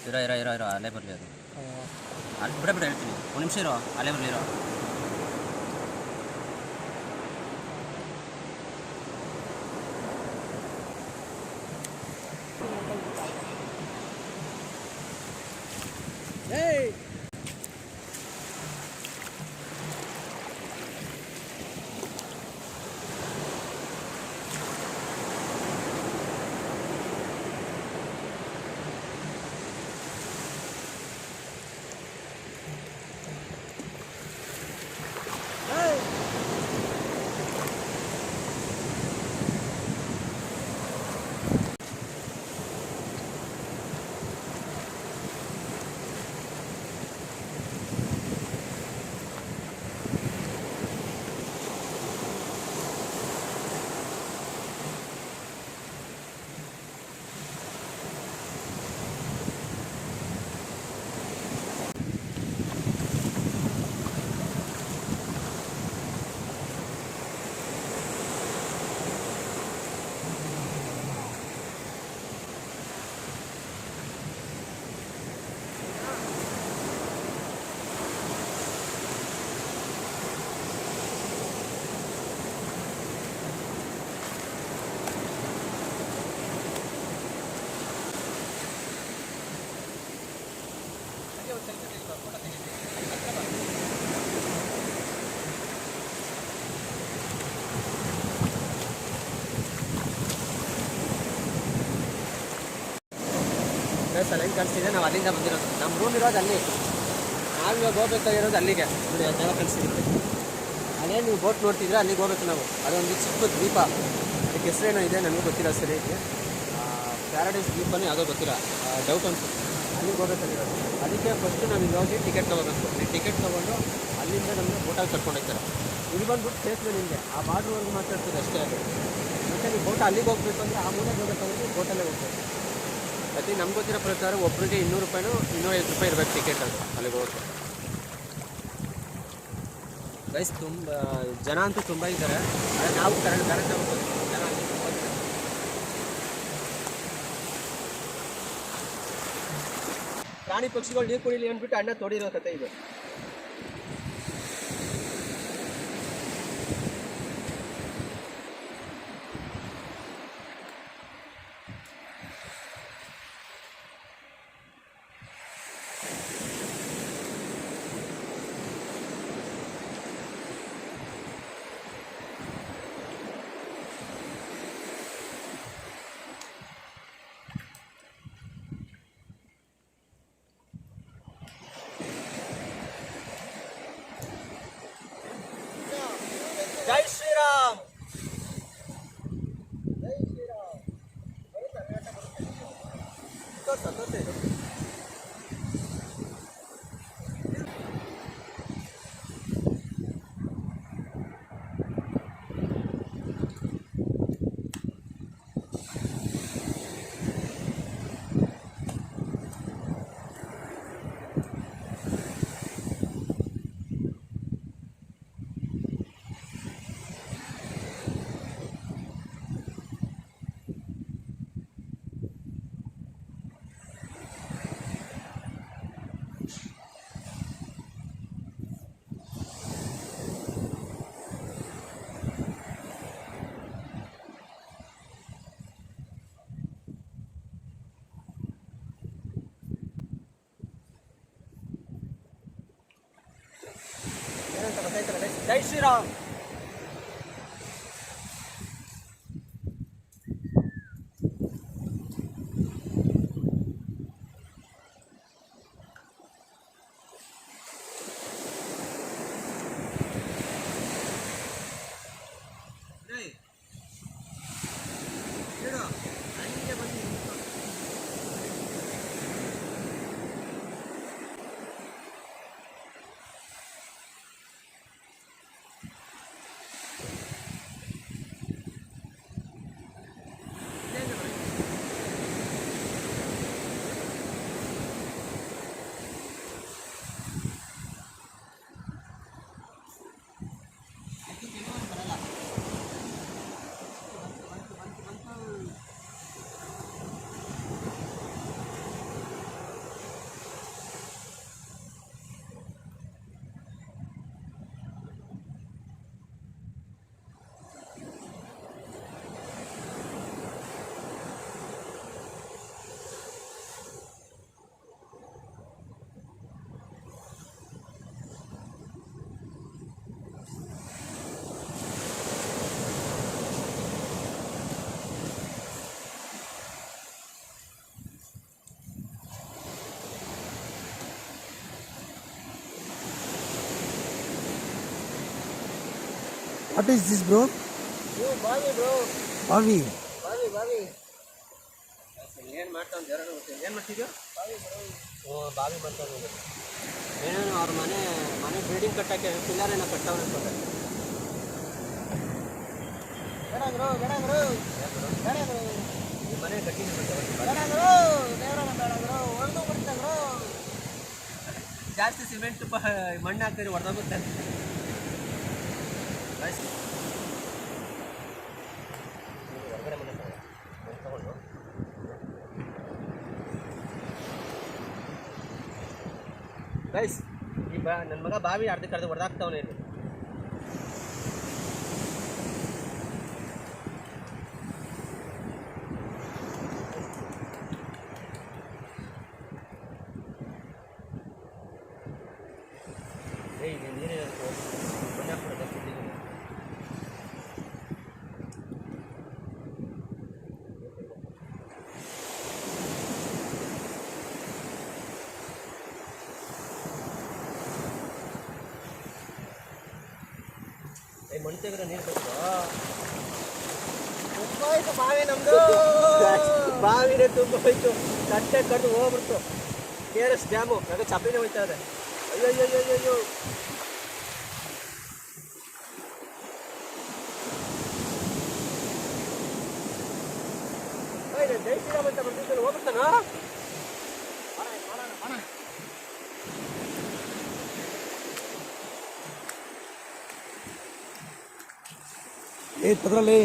ಇರೋ ಇರೋ ಇರೋ ಇರೋ ಅಲ್ಲೇ ಬರಲಿ ಅದು. ಅಲ್ಲಿ ಬಿಡ ಹೇಳ್ತೀನಿ. ಒಂದು ನಿಮಿಷ ಇರೋ, ಅಲ್ಲೇ ಬರಲಿ ಇರೋ. ಗೈಸ್ ಅಲ್ಲಿ ಹೆಂಗೆ ಕಾಣಿಸ್ತಿದೆ, ನಾವು ಅಲ್ಲಿಂದ ಬಂದಿರೋದು. ನಮ್ಮ ರೂಮ್ ಇರೋದು ಅಲ್ಲಿ, ನಾವಿವಾಗ ಹೋಗ್ಬೇಕಾಗಿರೋದು ಅಲ್ಲಿಗೆ. ನೋಡಿ ಅದು ಜಾಗ ಕಾಣಿಸ್ತಿರುತ್ತೆ, ಅಲ್ಲೇ ನೀವು ಬೋಟ್ ನೋಡ್ತಿದ್ರೆ ಅಲ್ಲಿಗೆ ಹೋಗ್ಬೇಕು ನಾವು. ಅದೊಂದು ಚಿಕ್ಕ ದ್ವೀಪ, ಅದಕ್ಕೆ ಹೆಸರೇನೋ ಇದೆ ನನಗೂ ಗೊತ್ತಿಲ್ಲ ಸರಿ. ಪ್ಯಾರಡೈಸ್ ದ್ವೀಪನೇ ಯಾವುದೋ ಗೊತ್ತಿಲ್ಲ, ಡೌಟ್ ಅನ್ಸುತ್ತೆ. ಅಲ್ಲಿಗೆ ಹೋಗ್ಬೇಕಾಗಿರೋದು. ಅದಕ್ಕೆ ಫಸ್ಟು ನಾವು ಇಲ್ಲಿ ಹೋಗಿ ಟಿಕೆಟ್ ತೊಗೋಬೇಕು. ಇಲ್ಲಿ ಟಿಕೆಟ್ ತೊಗೊಂಡು ಅಲ್ಲಿಂದ ನಮಗೆ ಬೋಟಲ್ಲಿ ಕರ್ಕೊಂಡು ಹೋಗ್ತಾರೆ. ಇಲ್ಲಿ ಬಂದ್ಬಿಟ್ಟು ಸೇಫ್ಮೇಲೆ ನಿಮಗೆ ಆ ಬಾರ್ಡ್ರ್ವರೆಗೂ ಮಾತಾಡ್ತದೆ ಅಷ್ಟೇ. ಅದು ಮತ್ತು ನೀವು ಬೋಟ್ ಅಲ್ಲಿಗೆ ಹೋಗ್ಬೇಕು ಅಂದರೆ ಆ ಮೂಲೆಗೆ ಹೋಗಬೇಕಂದ್ರೆ ಬೋಟಲ್ಲೇ ಹೋಗ್ಬೇಕು. ಮತ್ತು ನಮ್ಗೆ ಗೊತ್ತಿರೋ ಪ್ರಕಾರ ಒಬ್ಬರಿಗೆ 200 ರೂಪಾಯಿನೋ 250 ರೂಪಾಯಿ ಇರಬೇಕು ಟಿಕೆಟ್. ಅದು ಅಲ್ಲಿಗೆ ಹೋಗೋಕ್ಕೆ. ಗೈಸ್ ತುಂಬ ಜನ ಅಂತೂ ತುಂಬ ಇದ್ದಾರೆ. ಆದರೆ ನಾವು ಕರೆಕ್ಟಾಗಿ ಹೋಗ್ಬೋದು. ಜನ ಅಲ್ಲಿ ತುಂಬ ಇದ್ದಾರೆ. ಪ್ರಾಣಿ ಪಕ್ಷಿಗಳು ನೀರು ಕುಡಿಲಿ ಅಂದ್ಬಿಟ್ಟು ಅಣ್ಣ ತೋಡಿರೋ ಕತೆ ಇದು. ಜೈ ಶ್ರೀರಾಮ್. ಜೈ ಶ್ರೀರಾಮ್. ಸಂತೋಷ ಇದು. ಜೈ Shriram. What is this, bro? ಬಾವಿ ಬ್ರೋ, Bavi. ಬಾವಿ ಬಾವಿ. ಏನು ಮಾಡ್ತಾವ್ ಜರನ ಗೊತ್ತಿಲ್ಲ. ಏನು ಮಾಡ್ತಿದ್ಯೋ? ಬಾವಿ ಮಾಡ್ತಾವ್. ಏನೇನು ಅವ್ರ ಮನೆ ಬಿಲ್ಡಿಂಗ್ ಕಟ್ಟಕ್ಕೆ ಪಿಲ್ಲರ್ ಏನೋ ಕಟ್ಟವ್ರೆ ಅನ್ಕೊಂಡೆ. ಈ ಮನೆ ಕಟ್ಟಿಂಗ್ ಜಾಸ್ತಿ ಸಿಮೆಂಟ್ ಮಣ್ಣು ಹಾಕ್ತೀರಿ ಹೊಡೆದೋಗುತ್ತೆ. ಹೊರಗಡೆ ಮನೆ ತಗೊಂಡು ಗೈಸ್ ಈ ನನ್ನ ಮಗ ಬಾವಿ ಅರ್ಧಕ್ಕೆ ಹೊಡೆದಾಕ್ತವನೇ ಇಲ್ಲಿ. ನೀರಿನ ಮನೆ ಹಾಕ್ಬಿಡೋದು. ಮಣ್ತೆಗ್ರೆ ನೀರು ಬೇಕು. ಬಾವಿ ನಮ್ದು ಬಾವಿನೇ ತುಂಬ ಹೋಯ್ತು, ಕಟ್ಟೆ ಕಡ್ದು ಹೋಗ್ಬಿಡ್ತು. KRS ಡ್ಯಾಮು ಆಗ ಚಪ್ಪಿನೇ ಹೋಯ್ತಾ ಇದೆ. ಅಯ್ಯೋ ಅಯ್ಯೋ ಅಯ್ಯೋ ಅಯ್ಯೋ. ಜೈ ಶ್ರೀರಾಮ್ ಅಂತ ಬರ್ತಿದ್ದಲ್ಲಿ ಹೋಗ್ಬಿಡ್ತಾನ. ಅದರಲ್ಲಿ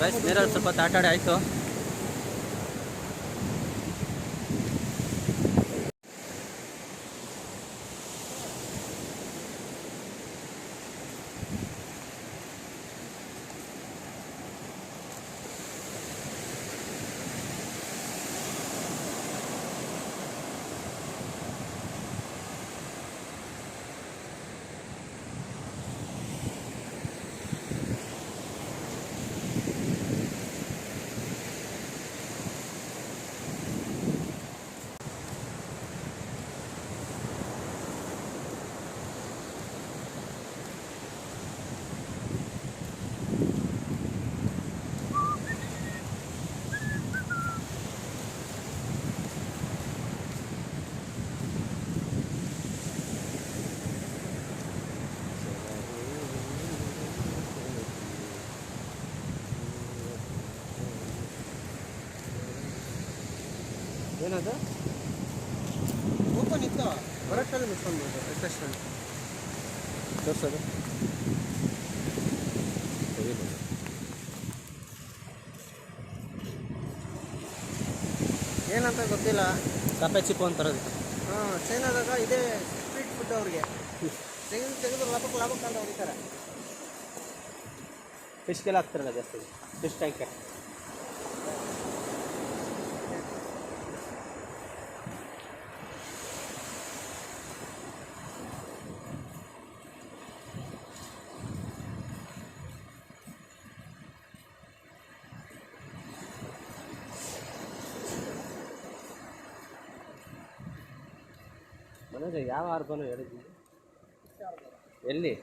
ರೈಸ್ ನೀರಲ್ಲಿ ಸ್ವಲ್ಪ ತಾಟಾಡಿ ಆಯಿತು. ಏನದು ಓಪನ್ ಇತ್ತು, ಬರಟ್ಟಲ್ಲಿ ಬಿಟ್ಕೊಂಡ್ಬೋದು ಎಷ್ಟೆಷ್ಟು ತೋರಿಸೋದು. ಏನಂತ ಗೊತ್ತಿಲ್ಲ. ಕಪ್ಪೆ ಚಿಪ್ಪು ಅಂತಾರದು. ಹಾಂ, ಚೈನಾದಾಗ ಇದೇ ಸ್ಟ್ರೀಟ್ ಫುಡ್ ಅವ್ರಿಗೆ. ತೆಗೆದು ಲಾಭಕ್ಕೆ ಅಂತ ಹೊಡಿತಾರೆ. ಫಿಶ್ಗೆಲ್ಲ ಹಾಕ್ತಾರಲ್ಲ ಜಾಸ್ತಿ, ಫಿಶ್ ಟ್ಯಾಂಕ್ಗೆ. ಮನೋಜ್ ಯಾವ ಆರ್ಬನು ಹೇಳಿದ್ವಿ? ಎಲ್ಲಿ?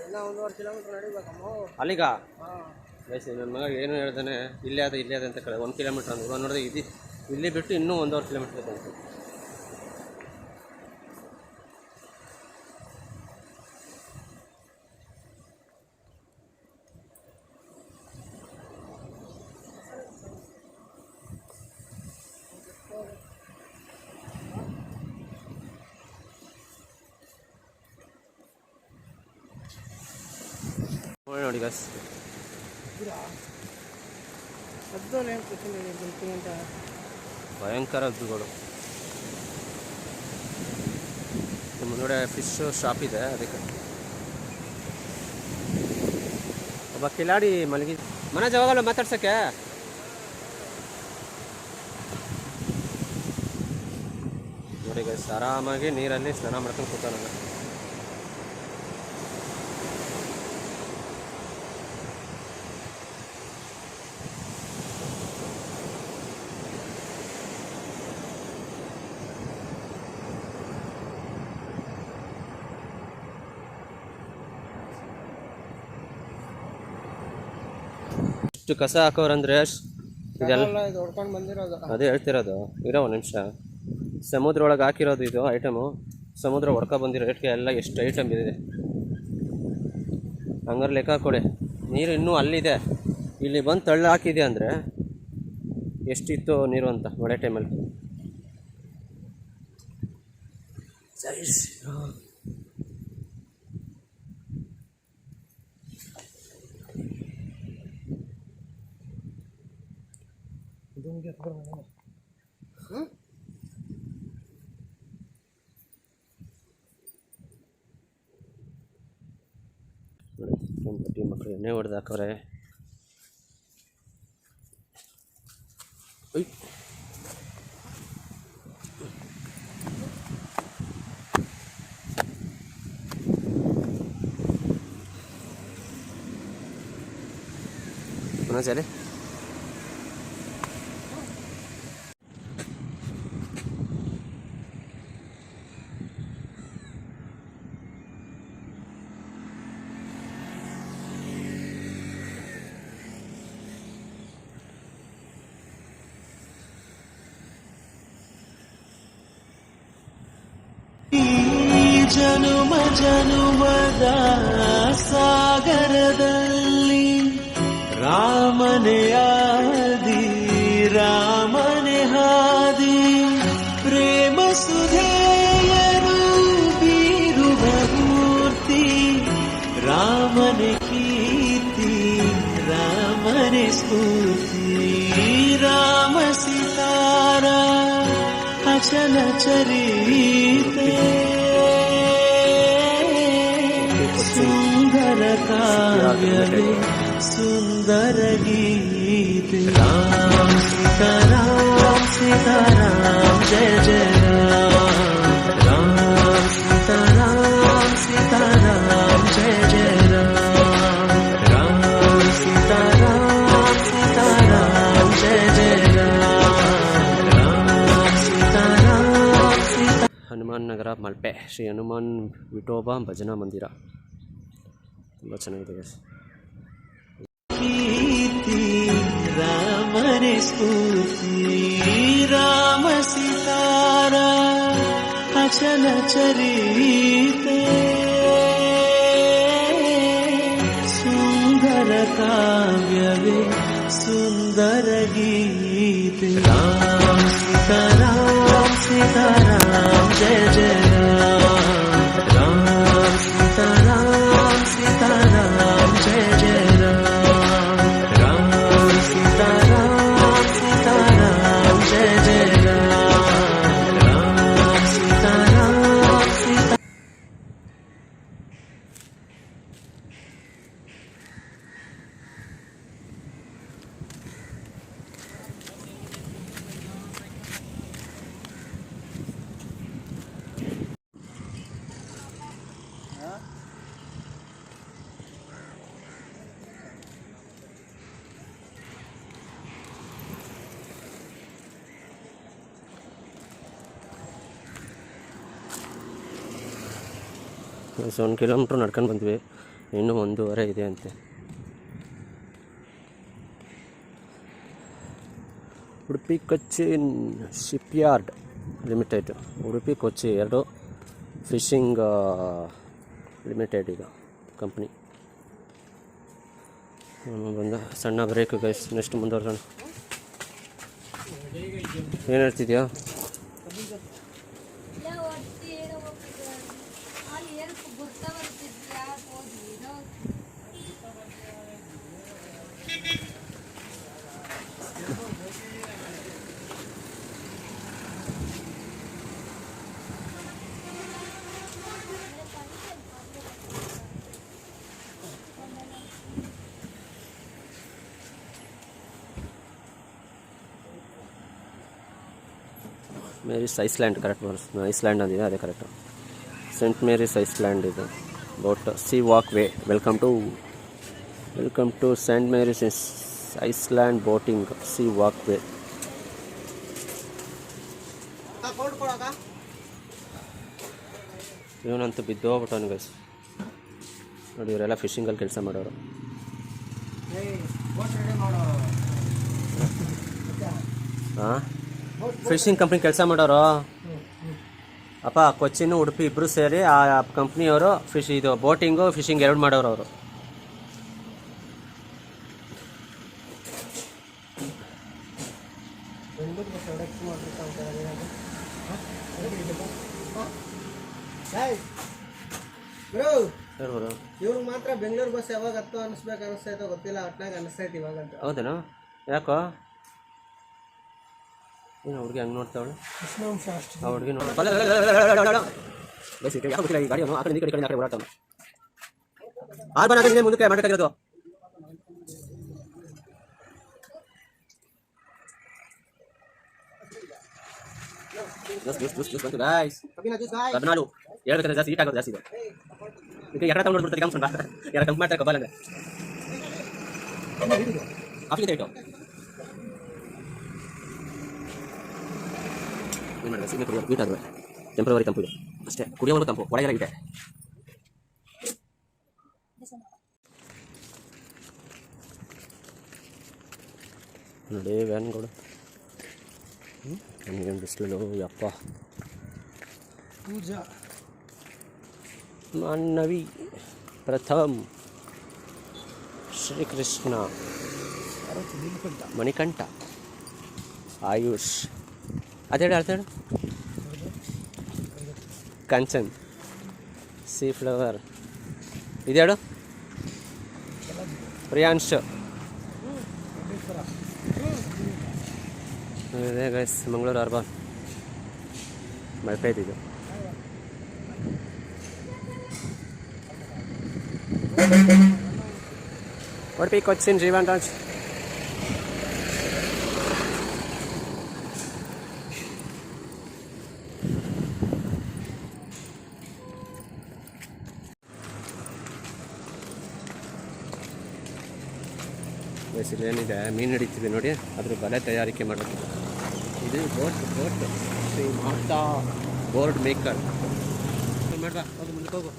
ಇನ್ನೂ 1.5 ಕಿಲೋಮೀಟ್ರ್ ನಡಿಬೇಕಮ್ಮ. ಅಲ್ಲಿಗ ಹಾಂ, ವಯಸ್ಸು ನನ್ನ ಮಗ ಏನು ಹೇಳ್ದಾನೆ, ಇಲ್ಲೇ ಅದ ಅಂತ ಕಡೆ 1 ಕಿಲೋಮೀಟ್ರ್ ಅಂದ್ರು. ನೋಡಿದ್ರೆ ಇಲ್ಲಿ ಬಿಟ್ಟು ಇನ್ನೂ 1.5 ಕಿಲೋಮೀಟ್ರ್ ಇದೆ ಅಂತ. ನೋಡಿ ಗಸ್, ಭಯಂಕರ ಹದ್ದುಗಳು. ನಿಮ್ಮ ಮುಂದೆ ಫಿಶ್ ಶಾಪ್ ಇದೆ, ಅದಕ್ಕೆ ಒಬ್ಬ ಕಿಲಾಡಿ ಮಲಗಿ. ಮನೋಜ್ ಹೋಗಲ್ಲ ಮಾತಾಡ್ಸೋಕ್ಕೆ. ನೋಡಿ ಗಸ್, ಆರಾಮಾಗಿ ನೀರಲ್ಲಿ ಸ್ನಾನ ಮಾಡ್ಕೊಂಡು ಕೂತಾನ. ಇಷ್ಟು ಕಸ ಹಾಕೋರಂದ್ರೆ ಇದೆಲ್ಲ ಇದು ಹೊಡ್ಕೊಂಡು ಬಂದಿರೋದು. ಅದೇ ಹೇಳ್ತಿರೋದು. ಇರೋ ಒಂದು ನಿಮಿಷ, ಸಮುದ್ರ ಒಳಗೆ ಹಾಕಿರೋದು ಇದು ಐಟಮು. ಸಮುದ್ರ ಹೊಡ್ಕೊ ಬಂದಿರೋ ರೇಟ್ಗೆ ಎಲ್ಲ ಎಷ್ಟು ಐಟಮ್ ಇದೆ ಹಂಗಾರೆ ಲೆಕ್ಕ ಕೊಡಿ. ನೀರು ಇನ್ನೂ ಅಲ್ಲಿದೆ, ಇಲ್ಲಿ ಬಂದು ತಳ್ಳು ಹಾಕಿದೆ ಅಂದರೆ ಎಷ್ಟಿತ್ತು ನೀರು ಅಂತ ಮಳೆ ಟೈಮಲ್ಲಿ. ಎಣ್ಣೆ ಹೊಡೆದು ಹಾಕವ್ರೆ. ಒಂದೊಂದ್ಸರಿ ಜನುಮ ಜನುಮದ ಸಾಗರದಲ್ಲಿ ರಾಮನೇ ಆದಿ ರಾಮನೇ ಹಾದಿ ಪ್ರೇಮ ಸುಧೆಯರು ಬೀರುವ ಮೂರ್ತಿ ರಾಮನೇ ಕೀರ್ತಿ ರಾಮನೇ ಸ್ಫೂರ್ತಿ ರಾಮ ಸಿತಾರ ಅಚಲ ಚರಿತೆ ಸುಂದರ ಕಾವ್ಯವೇ ಸುಂದರ ಗೀತೆ ರಾಮ್ ಸೀತಾರಾಮ್ ಸೀತಾರಾಮ್ ಜಯ ಜಯ ರಾಮ್ ರಾಮ್ ಸೀತಾರಾಮ್ ಸೀತಾರಾಮ್ ಜಯ ಜಯ ರಾಮ್ ರಾಮ್ ಸೀತಾರಾಮ್ ಸೀತಾರಾಮ್ ಜಯ ಜಯ ರಾಮ್ ಸೀತಾರಾಮ್ ಸೀತಾ. ಹನುಮಾನ್ ನಗರ ಮಲ್ಪೆ ಶ್ರೀ ಹನುಮಾನ್ ವಿಠೋಬಾ ಭಜನಾ ಮಂದಿರ ತುಂಬ ಚೆನ್ನಾಗಿದೆ ಗೈಸ್. ಕೀರ್ತಿ ರಾಮನೇ ಸ್ಫೂರ್ತಿ ರಾಮ ಸಿತಾರ ಅಚಲ ಚರಿತೆ ಸುಂದರ ಕಾವ್ಯವೇ ಸುಂದರ ಗೀತೆ ರಾಮ್ ಸೀತಾರಾಮ್ ಸೀತಾರಾಮ್ ಜಯ ಜಯ ರಾಮ್ ಸೀತಾರಾಮ್ ಸೀತಾರಾಮ್ ಜಯ ಜಯ ರಾಮ್ ಸೀತಾರಾಮ್ ಸೀತಾರಾಮ್ ಜಯ ಜಯ ರಾಮ್ ಸೀತಾರಾಮ್ ಸೀತಾ. ಸೊ 1 ಕಿಲೋಮೀಟ್ರ್ ನಡ್ಕೊಂಡು ಬಂದ್ವಿ, ಇನ್ನೂ 1.5 ಇದೆ ಅಂತೆ. Udupi Cochin Shipyard Limited, Udupi Kochi 2 Fishing Limited ಇದು ಕಂಪ್ನಿ. ಬಂದ ಸಣ್ಣ ಬ್ರೇಕ್ ಗೈಸ್, ನೆಕ್ಸ್ಟ್ ಮುಂದುವರ್ಸೋಣ. ಏನು ಹೇಳ್ತಿದ್ಯಾ? ಮೇರೀಸ್ ಐಸ್ಲ್ಯಾಂಡ್ ಕರೆಕ್ಟ್ ಬರುತ್ತೆ, ಐಸ್ಲ್ಯಾಂಡ್ ಅಂದಿದೆ ಅದೇ ಕರೆಕ್ಟು. ಸೆಂಟ್ ಮೇರೀಸ್ ಐಸ್ಲ್ಯಾಂಡ್ ಇದು boat C walkway. Welcome to Saint Mary's Island boating sea walkway. ಇವನಂತೂ ಬಿದ್ದೋಗ್ಬಿಟ್ಟವನು ಗೈಸ್. ನೋಡಿ ಇವರೆಲ್ಲ ಫಿಶಿಂಗಲ್ಲಿ ಕೆಲಸ ಮಾಡೋರು. ಹಾಂ, ಫಿಶಿಂಗ್ ಕಂಪ್ನಿ ಕೆಲಸ ಮಾಡೋರು ಅಪ್ಪ. ಕೊಚ್ಚಿನ ಉಡುಪಿ ಇಬ್ಬರು ಸೇರಿ ಆ ಕಂಪ್ನಿಯವರು ಇದು ಬೋಟಿಂಗು ಫಿಶಿಂಗ್ 2 ಮಾಡೋರು ಅವರು. ಇವ್ರು ಮಾತ್ರ ಬೆಂಗಳೂರು ಬಸ್ ಯಾವಾಗ ಹತ್ತು ಅನಿಸ್ತೈತೋ ಗೊತ್ತಿಲ್ಲ, ಒಟ್ನಾಗ ಅನಿಸ್ತೈತಿ ಇವಾಗ ಅಂತ. ಹೌದೇನೋ? ಯಾಕೋ ಏನು ಹುಡುಗಿ ಹಂಗೆ ನೋಡ್ತಾವಳು? ಆ ಹುಡುಗಿ ನೋಡಿ ಗಾಡಿ ಆ ಕಡೆ ಓಡಾಡ್ತಾವ. ಮುಂದಕ್ಕೆ ಮಾಡಬೇಕಾಗಿರೋದು ಜ್ಯೂಸ್ ಬಂತು ಗಾಯ್ಸ್. ಕಬ್ಬಿನಾಳು ಹೇಳ್ಬೇಕಾದ್ರೆ ಜಾಸ್ತಿ ಹೀಟ್ ಆಗೋದು ಜಾಸ್ತಿ ಇದೆ. ಇದಕ್ಕೆ ಎರಡು ತಗೊಂಡು ಬಿಡ್ತಾರೆ ಕಾಮ್ಸೊಂಡ ಯಾರು ಕಂಪ್ ಮಾಡ್ತಾರೆ ಕಬ್ಬಾಲ ಅಂದ್ರೆ ಆಫೀಸ್ ಇಟ್ಟು ಏನು ಮಾಡಿದೆ ಸೀಮೆ ಕುಡಿಯೋದು ಹೀಟ್ ಆಗುವೆ ಟೆಂಪ್ರವರಿ ತಂಪು ಇದೆ ಅಷ್ಟೇ ಕುಡಿಯೋನು ತಂಪು ಒಳಗೆಲ್ಲ ಹೀಟೆ ನೋಡಿ ವ್ಯಾನ್ಗಳು ನನಗೇನು ಬಿಸಿಲು ಯಪ್ಪ ಪೂಜಾ ಮಾನವಿ ಪ್ರಥಮ್ ಶ್ರೀಕೃಷ್ಣ ಮಣಿಕಂಠ ಆಯುಷ್ ಅದೇಳು ಅದೇಳು ಕಂಚನ್ ಸಿ ಫ್ಲವರ್ ಇದೇಳು ಪ್ರಿಯಾಂಶ್ ಇದೆ ಗೈಸ್ ಮಂಗಳೂರು ಅರ್ಬನ್ ಮಲ್ಪೆ ಇದ್ದಿದ್ದು ಉಡುಪಿ ಕೊಚ್ಚಿನ್ ಜೀವನ್ ರಾಜ್ ವಯಸ್ಸಲ್ಲಿ ಏನಿದೆ ಮೀನು ಹಿಡಿತಿದೆ ನೋಡಿ ಅದ್ರ ಬಲೆ ತಯಾರಿಕೆ ಮಾಡೋದು ಇದು boat Shri Mata board maker ಮಾಡ್ಬಾ ಹೋಗು ಮುಂದಕ್ಕೆ ಹೋಗು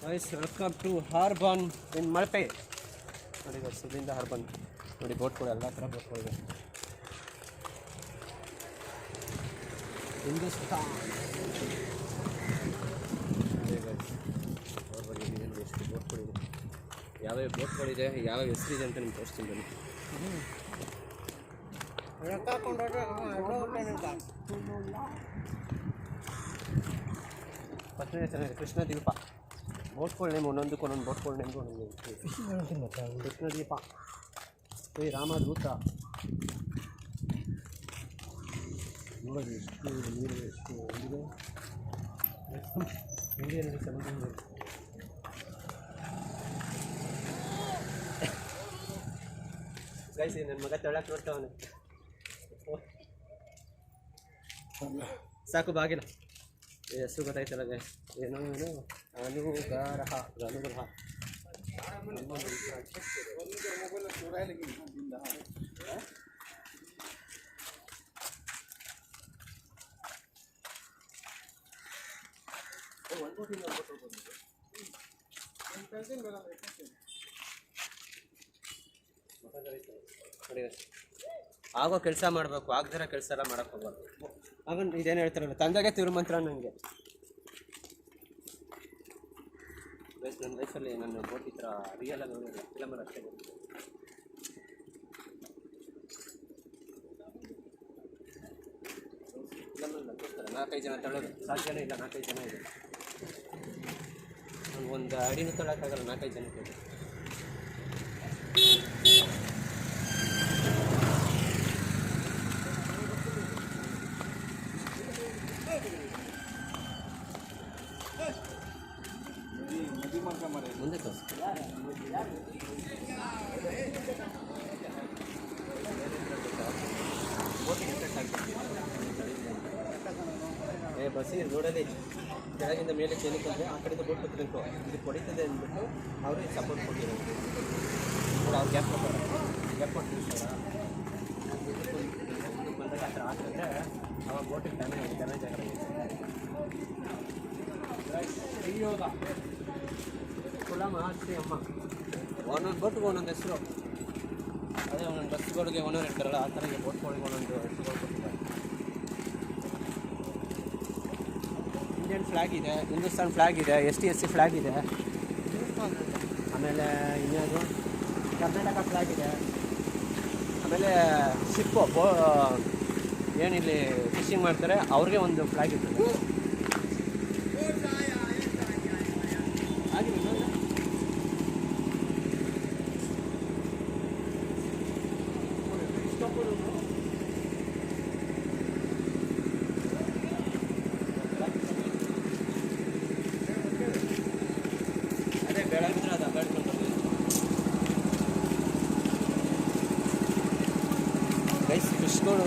ವೈಸ್ ವೆಲ್ಕಮ್ ಟು ಹಾರ್ಬನ್ ಇನ್ ಮಲ್ಪೆ ನೋಡಿ ವರ್ಷದಿಂದ ಹಾರ್ಬನ್ ನೋಡಿ ಬೋಟ್ಗಳು ಎಲ್ಲ ಥರ ಬೋಟ್ಗಳಿದೆ ಹಿಂದೂಸ್ತಾನ್ ಅವ್ರ ಬಗ್ಗೆ ಎಷ್ಟು ಬೋಟ್ಗಳಿದೆ ಯಾವ್ಯಾವ ಬೋಟ್ಗಳಿದೆ ಯಾವ್ಯಾವ ಹೆಸರಿದೆ ಅಂತ ನಿಮ್ಗೆ ತೋರಿಸ್ತೀನಿ ಬನ್ನಿ ಫಸ್ಟ್ನೇ ಚೆನ್ನಾಗಿದೆ ಕೃಷ್ಣ ದೀಪ ಬೋಟ್ಗಳ ನೇಮ್ ಒಂದೊಂದಕ್ಕೆ ಒಂದೊಂದು ಬೋಟ್ಗಳ ನೇಮ್ಗೆ ಒಂದೊಂದು ಕೃಷ್ಣ ದೀಪ ಶ್ರೀ ರಾಮದೂತ ನೋಡಿ ಎಷ್ಟು ನೀರು ಎಷ್ಟು ಇದೆ ಇಂಡಿಯನ್ ಸಮುದ್ರ ಗೈಸ್ ನನ್ನ ಮಗ ತೆಳಕ್ಕೆ ನೋಡ್ತಾವನೆ ಸಾಕು ಬಾಗಿಲ್ಲ ಹೆಸರು ಗೊತ್ತಾಯ್ತಲ್ಲ ಗೈಸ್ ಏನೋ ಅನುಗ್ರಹ ಆಗೋ ಕೆಲಸ ಮಾಡಬೇಕು ಆಗದಿರೋ ಕೆಲಸ ಎಲ್ಲ ಮಾಡಕ್ಕೆ ಹೋಗ್ಬಾರ್ದು ಆಗ ಇದೇನು ಹೇಳ್ತಾರಲ್ಲ ತಂದೆಗೆ ತಿರುಮಂತ್ರ ನನಗೆ ನನ್ನ ಲೈಫಲ್ಲಿ ನನ್ನ ಬೋಟ್ ಈ ಥರ ರಿಯಲ್ ಆಗಿ ನೋಡಿಲ್ಲ ಫಿಲಮಲ್ಲಿ ಅಷ್ಟೇ ಫಿಲಮಲ್ಲಿ ತೋರಿಸ್ತಾರೆ 4-5 ಜನ ತಳ್ಳೋದು ಸಾಧ್ಯನೇ ಇಲ್ಲ 4-5 ಜನ ಇದೆ ಒಂದು ಅಡಿನೂ ತಳ್ಳೋಕ್ಕಾಗಲ್ಲ 4-5 ಜನಕ್ಕೆ ಮುಂದೆ ಬಸ್ಸಿಗೆ ರೋಡಲ್ಲಿ ಕೆಳಗಿಂದ ಮೇಲೆ ಚೇನಿಗೆ ಅಂದರೆ ಆ ಕಡೆಯಿಂದ ಬೋಟ್ ಕೊಟ್ಟಿರಂತು ಇದು ಹೊಡಿತದೆ ಅಂದ್ಬಿಟ್ಟು ಅವರು ಸಪೋರ್ಟ್ ಕೊಟ್ಟಿರೋದು ಕೂಡ ಅವ್ರು ಗ್ಯಾಪ್ ಕೊಡ್ತಾರೆ ಗ್ಯಾಪ್ ಕೊಟ್ಟು ಬಂದಾಗ ಆ ಥರ ಹಾಕಿದ್ರೆ ಅವಾಗ ಬೋಟಿಗೆ ಡ್ಯಾಮೇಜ್ ಆಗುತ್ತೆ ಕುಲಮ ಶ್ರೀ ಅಮ್ಮ ಒಂದೊಂದು ಬೋಟ್ಗೆ ಒಂದೊಂದು ಹೆಸರು ಅದೇ ಒಂದೊಂದು ಬಸ್ಗಳಿಗೆ ಒಂದೊಂದು ಇರ್ತಾರಲ್ಲ ಆ ಥರ ಬೋಟ್ಗಳಿಗೆ ಒಂದೊಂದು ಹೆಸರುಗಳು ಕೊಟ್ಟಿದ್ದಾರೆ ಇಂಡಿಯನ್ ಫ್ಲ್ಯಾಗ್ ಇದೆ ಹಿಂದೂಸ್ತಾನ್ ಫ್ಲ್ಯಾಗ್ ಇದೆ ST ಫ್ಲ್ಯಾಗ್ ಇದೆ ಆಮೇಲೆ ಇನ್ಯಾವುದು ಕರ್ನಾಟಕ ಫ್ಲ್ಯಾಗ್ ಇದೆ ಆಮೇಲೆ ಶಿಪ್ಪು ಏನಿಲ್ಲಿ ಫಿಶಿಂಗ್ ಮಾಡ್ತಾರೆ ಅವ್ರಿಗೆ ಒಂದು ಫ್ಲ್ಯಾಗ್ ಇರ್ತದೆ ಅದೇ ಬೆಳಗಿದ್ರೆ ಅದು ಬೇಡ್ಕೊಂಡು ಇಸ್ಕೊಂಡು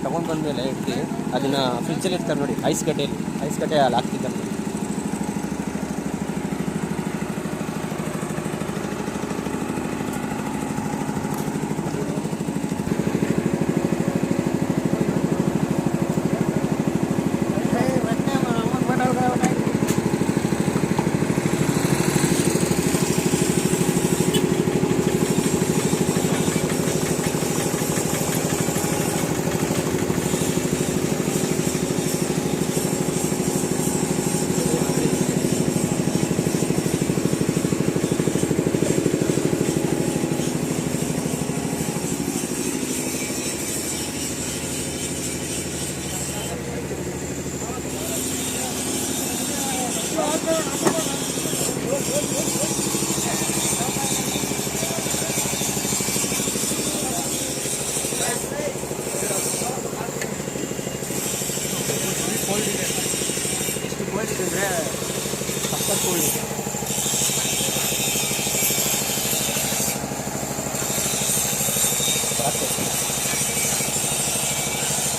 ತಗೊಂಡು ಬಂದಮೇಲೆ ಇಡ್ತಿ ಅದನ್ನು ಫ್ರಿಜ್ಜಲ್ಲಿ ಇಡ್ತಾರೆ ನೋಡಿ, ಐಸ್ ಗಡ್ಡೆಯಲ್ಲಿ ಅಲ್ಲಿ ಹಾಕ್ತಿದ್ದಾರೆ ನೋಡಿ.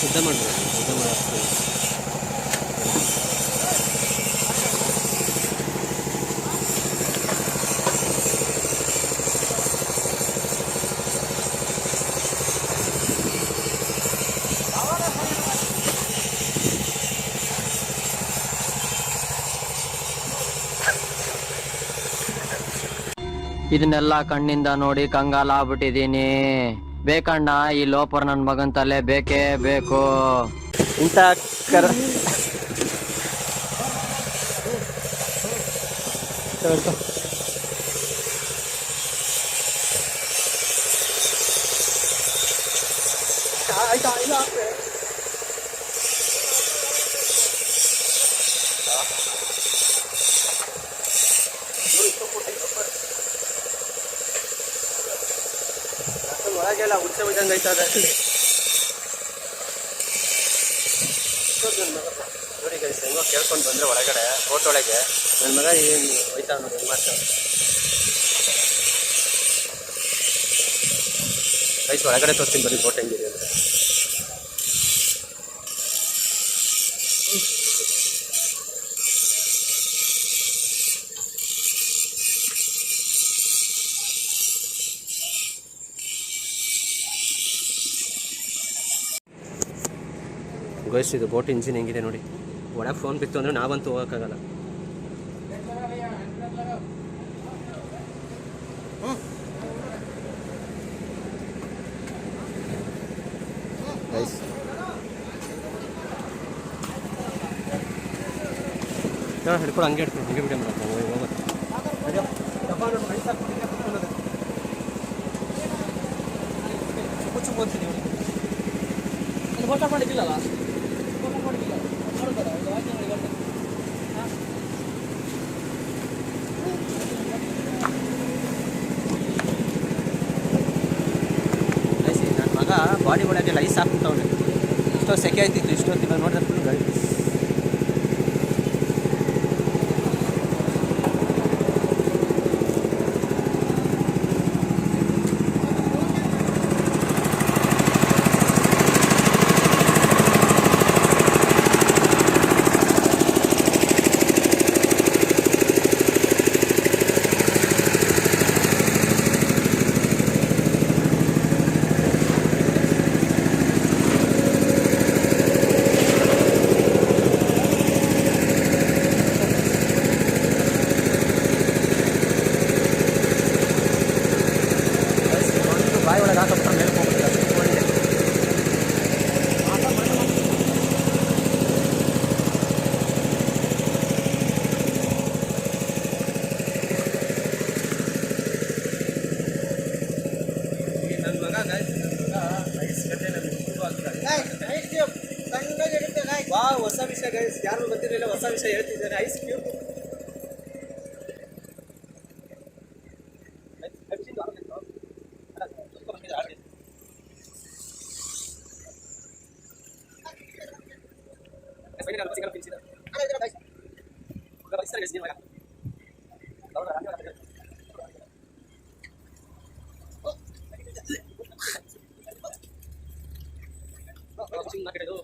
ಶುದ್ಧ ಮಾಡಬೇಕು, ಶುದ್ಧ ಮಾಡಿ. ಇದನ್ನೆಲ್ಲ ಕಣ್ಣಿಂದ ನೋಡಿ ಕಂಗಾಲ ಆಗ್ಬಿಟ್ಟಿದೀನಿ. ಬೇಕಣ್ಣ, ಈ ಲೋಪರ್ ನನ್ ಮಗನ್ ತಲೆ ಬೇಕೇ ಬೇಕು. ಇಂಥ ಒಳಗೆಲ್ಲ ಹುಚ್ಚ ಬಿದ್ದಂಗೆ ಆಯ್ತದೆ ನೋಡಿ ಗೈಸ್. ಹೆಂಗೋ ಕೇಳ್ಕೊಂಡು ಬಂದರೆ ಒಳಗಡೆ ಬೋಟೊಳಗೆ ನನ್ನ ಮಗ ಏನು ಹೋಯ್ತಾ ನೋಡಿ ಹೆಂಗೆ ಮಾಡ್ತಾರೆ ಗೈಸ್. ಒಳಗಡೆ ತೋರಿಸ್ತೀನಿ ಬನ್ನಿ ಬೋಟ್ ಹೆಂಗಿದೆ ಅಂತ. ಗೈಸ್ ಇದು ಬೋಟ್ ಇಂಜಿನ್ ಹೆಂಗಿದೆ ನೋಡಿ. ಒಳಗೆ ಫೋನ್ ಬಿತ್ತು ಅಂದರೆ ನಾವಂತೂ ಹೋಗೋಕ್ಕಾಗಲ್ಲ. ಗೈಸ್ ಹಿಡ್ಕೊಂಡು ಹಂಗೆ ಬಿಡಿ ಮಾಡೋದು ಹೋಗುತ್ತೆ. ಚುಪ್ಪು ಅಂತೀನಿ ಫೋಟೋ ಮಾಡಿದ್ದಿಲ್ಲಲ್ಲ. ನನ್ನ ಮಗ ಬಾಡಿ ಒಳಗೆ ಲೈಸ್ ಹಾಕ್ಬಿಟ್ಟವನೆ. ಇಷ್ಟೋ ಸೆಕೆ ಆಯ್ತಿತ್ತು, ಇಷ್ಟೊತ್ತಿಲ್ಲ ನೋಡಿದ್ರೆ ಫುಲ್ ಗಾಡಿ. ಬಾಯಿ ಒಳಗೆ ಹಾಕಪ್ಪ ಮೇಲೆ ಹೋಗ್ಬಿಟ್ಟಿಲ್ಲ. ನನ್ನ ಮಗ ಐಸ್ ಗಡ್ಡೆ ವಾ ಹೊಸ ವಿಷಯ ಗೈಸ್, ಯಾರು ಗೊತ್ತಿರಲಿಲ್ಲ, ಹೊಸ ವಿಷಯ ಹೇಳ್ತಿದ್ದಾರೆ. ಐಸ್ ಕ್ಯೂಬ್ ಫಿಶಿಂಗ್ ಮಾರ್ಕೆಟ್ ಇದು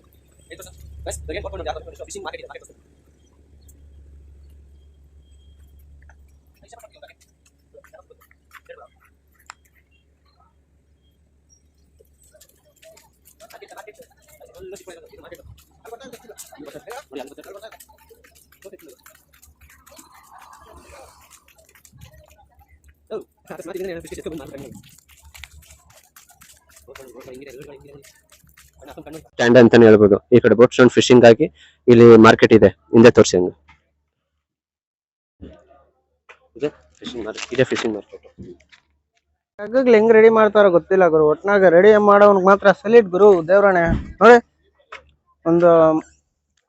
ಬಸ್ ಬಗ್ಗೆ ಕೊಟ್ಟು ಯಾವುದು ಫಿಶಿಂಗ್ ಮಾರ್ಕೆಟ್ ಇದೆ ಸ್ಟ್ಯಾಂಡ್ ಅಂತಾನೆ ಹೇಳ್ಬೋದು. ಈ ಕಡೆ ಬೋಟ್ ಸ್ಟ್ಯಾಂಡ್ ಫಿಶಿಂಗ್ ಆಗಿ ಇಲ್ಲಿ ಮಾರ್ಕೆಟ್ ಇದೆ. ಹಿಂದೆ ತೋರಿಸಿ ಹಂಗೆ ಇದೆ ಫಿಶಿಂಗ್ ಮಾರ್ಕೆಟ್. ಹಗ್ಗಗಳು ಹೆಂಗ್ ರೆಡಿ ಮಾಡ್ತಾರೋ ಗೊತ್ತಿಲ್ಲ ಗುರು. ಒಟ್ನಾಗ ರೆಡಿ ಮಾಡೋನ್ ಮಾತ್ರ ಸಲೀಟ್ ಗುರು. ದೇವ್ರಾಣೆ ನೋಡಿ, ಒಂದು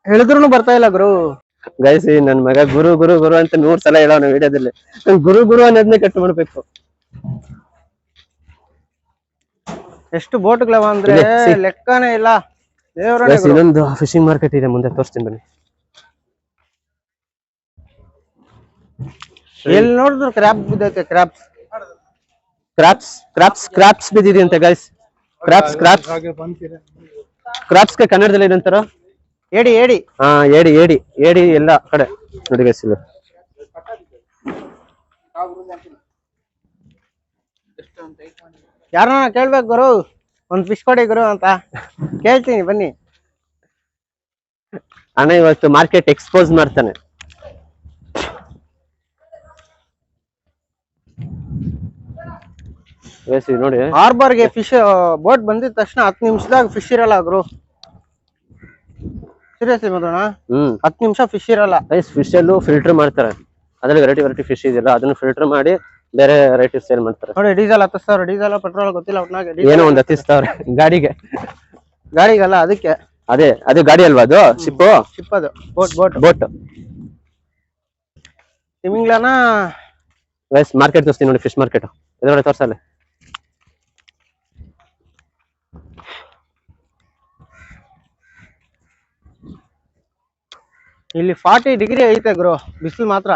ಹೇಳಿದ್ರು ಬರ್ತಾ ಇಲ್ಲ ಗುರು. ಗೈಸ್ ನನ್ ಮಗ ಗುರು ಗುರು ಗುರು ಅಂತ 100 ಸಲ ಹೇಳೋಣ ವಿಡಿಯೋದಲ್ಲಿ. ಗುರು ಗುರು ಅನ್ನೋದನ್ನೇ ಕಟ್ ಮಾಡ್ಬೇಕು. ಎಷ್ಟು ಬೋಟ್ಗಳವ ಅಂದ್ರೆ ಲೆಕ್ಕನೇ ಇಲ್ಲ. ದೇವ್ರಾಣೆ ಇನ್ನೊಂದು ಫಿಶಿಂಗ್ ಮಾರ್ಕೆಟ್ ಇದೆ, ಮುಂದೆ ತೋರಿಸ್ತೀನಿ ಬನ್ನಿ. ಎಲ್ಲಿ ನೋಡಿದ್ರು ಕ್ರಾಪ್ ಬಿದ್ದೈತೆ. ಕ್ರಾಪ್ಸ್ ಬಿದ್ದಿದೆ ಅಂತ ಗೈಸ್. ಕ್ರಾಪ್ಸ್ ಗೆ ಕನ್ನಡದಲ್ಲಿ ಏನಂತಾರ? ಏಡಿ. ಹಾ, ಏಡಿ ಎಲ್ಲ ಕಡೆ ನೋಡಿ ಗೈಸ್. ಇಲ್ಲಿ ಯಾರನ್ನ ಕೇಳ್ಬೇಕು ಗುರು, ಒಂದ್ ಫಿಶ್ ಕೊಡಿ ಗುರು ಅಂತ ಕೇಳ್ತೀನಿ ಬನ್ನಿ. ಅಣ್ಣ ಇವತ್ತು ಮಾರ್ಕೆಟ್ ಎಕ್ಸ್ಪೋಸ್ ಮಾಡ್ತಾನೆ. ನೋಡಿ, ಹಾರ್ಬರ್ಗೆ ಫಿಶ್ ಬೋಟ್ ಬಂದಿದ ತಕ್ಷಣ 10 ನಿಮಿಷದಾಗ ಫಿಶ್ ಇರಲ್ಲ ಗುರು. ಸೀರಿಯಸ್ಲಿ ಮದೋಣ, 10 ನಿಮಿಷ ಫಿಶ್ ಇರಲ್ಲ. ಫಿಶ್ ಅಲ್ಲೂ ಫಿಲ್ಟರ್ ಮಾಡ್ತಾರೆ. ಅದ್ರಲ್ಲಿ ವೆರೈಟಿ ಫಿಶ್ ಇದೆಯಲ್ಲ, ಅದನ್ನ ಫಿಲ್ಟರ್ ಮಾಡಿ ಬೇರೆ ವೆರೈಟಿ ಸೇಲ್ ಮಾಡ್ತಾರೆ. ನೋಡಿ, ಡೀಸೆಲ್ 10,000, ಡೀಸೆಲ್ ಪೆಟ್ರೋಲ್ ಗೊತ್ತಿಲ್ಲ. ಒಟ್ನಾಗೆ ಏನೋ ಒಂದು 10,000 ಗಾಡಿಗಲ್ಲ, ಅದಕ್ಕೆ. ಅದೇ ಗಾಡಿ ಅಲ್ವಾ ಅದು? ಶಿಪ್ ಅದು ಬೋಟ್ ತಿಮಿಂಗ್ಲನ. ಮಾರ್ಕೆಟ್ ತೋರಿಸ್ತೀನಿ ನೋಡಿ, ಫಿಶ್ ಮಾರ್ಕೆಟ್ ಎದುರುಗಡೆ ತೋರ್ಸಲ್ಲ. ಇಲ್ಲಿ 40 ಡಿಗ್ರಿ ಐತೆ ಗುರು. ಬಿಸಿಲು ಮಾತ್ರ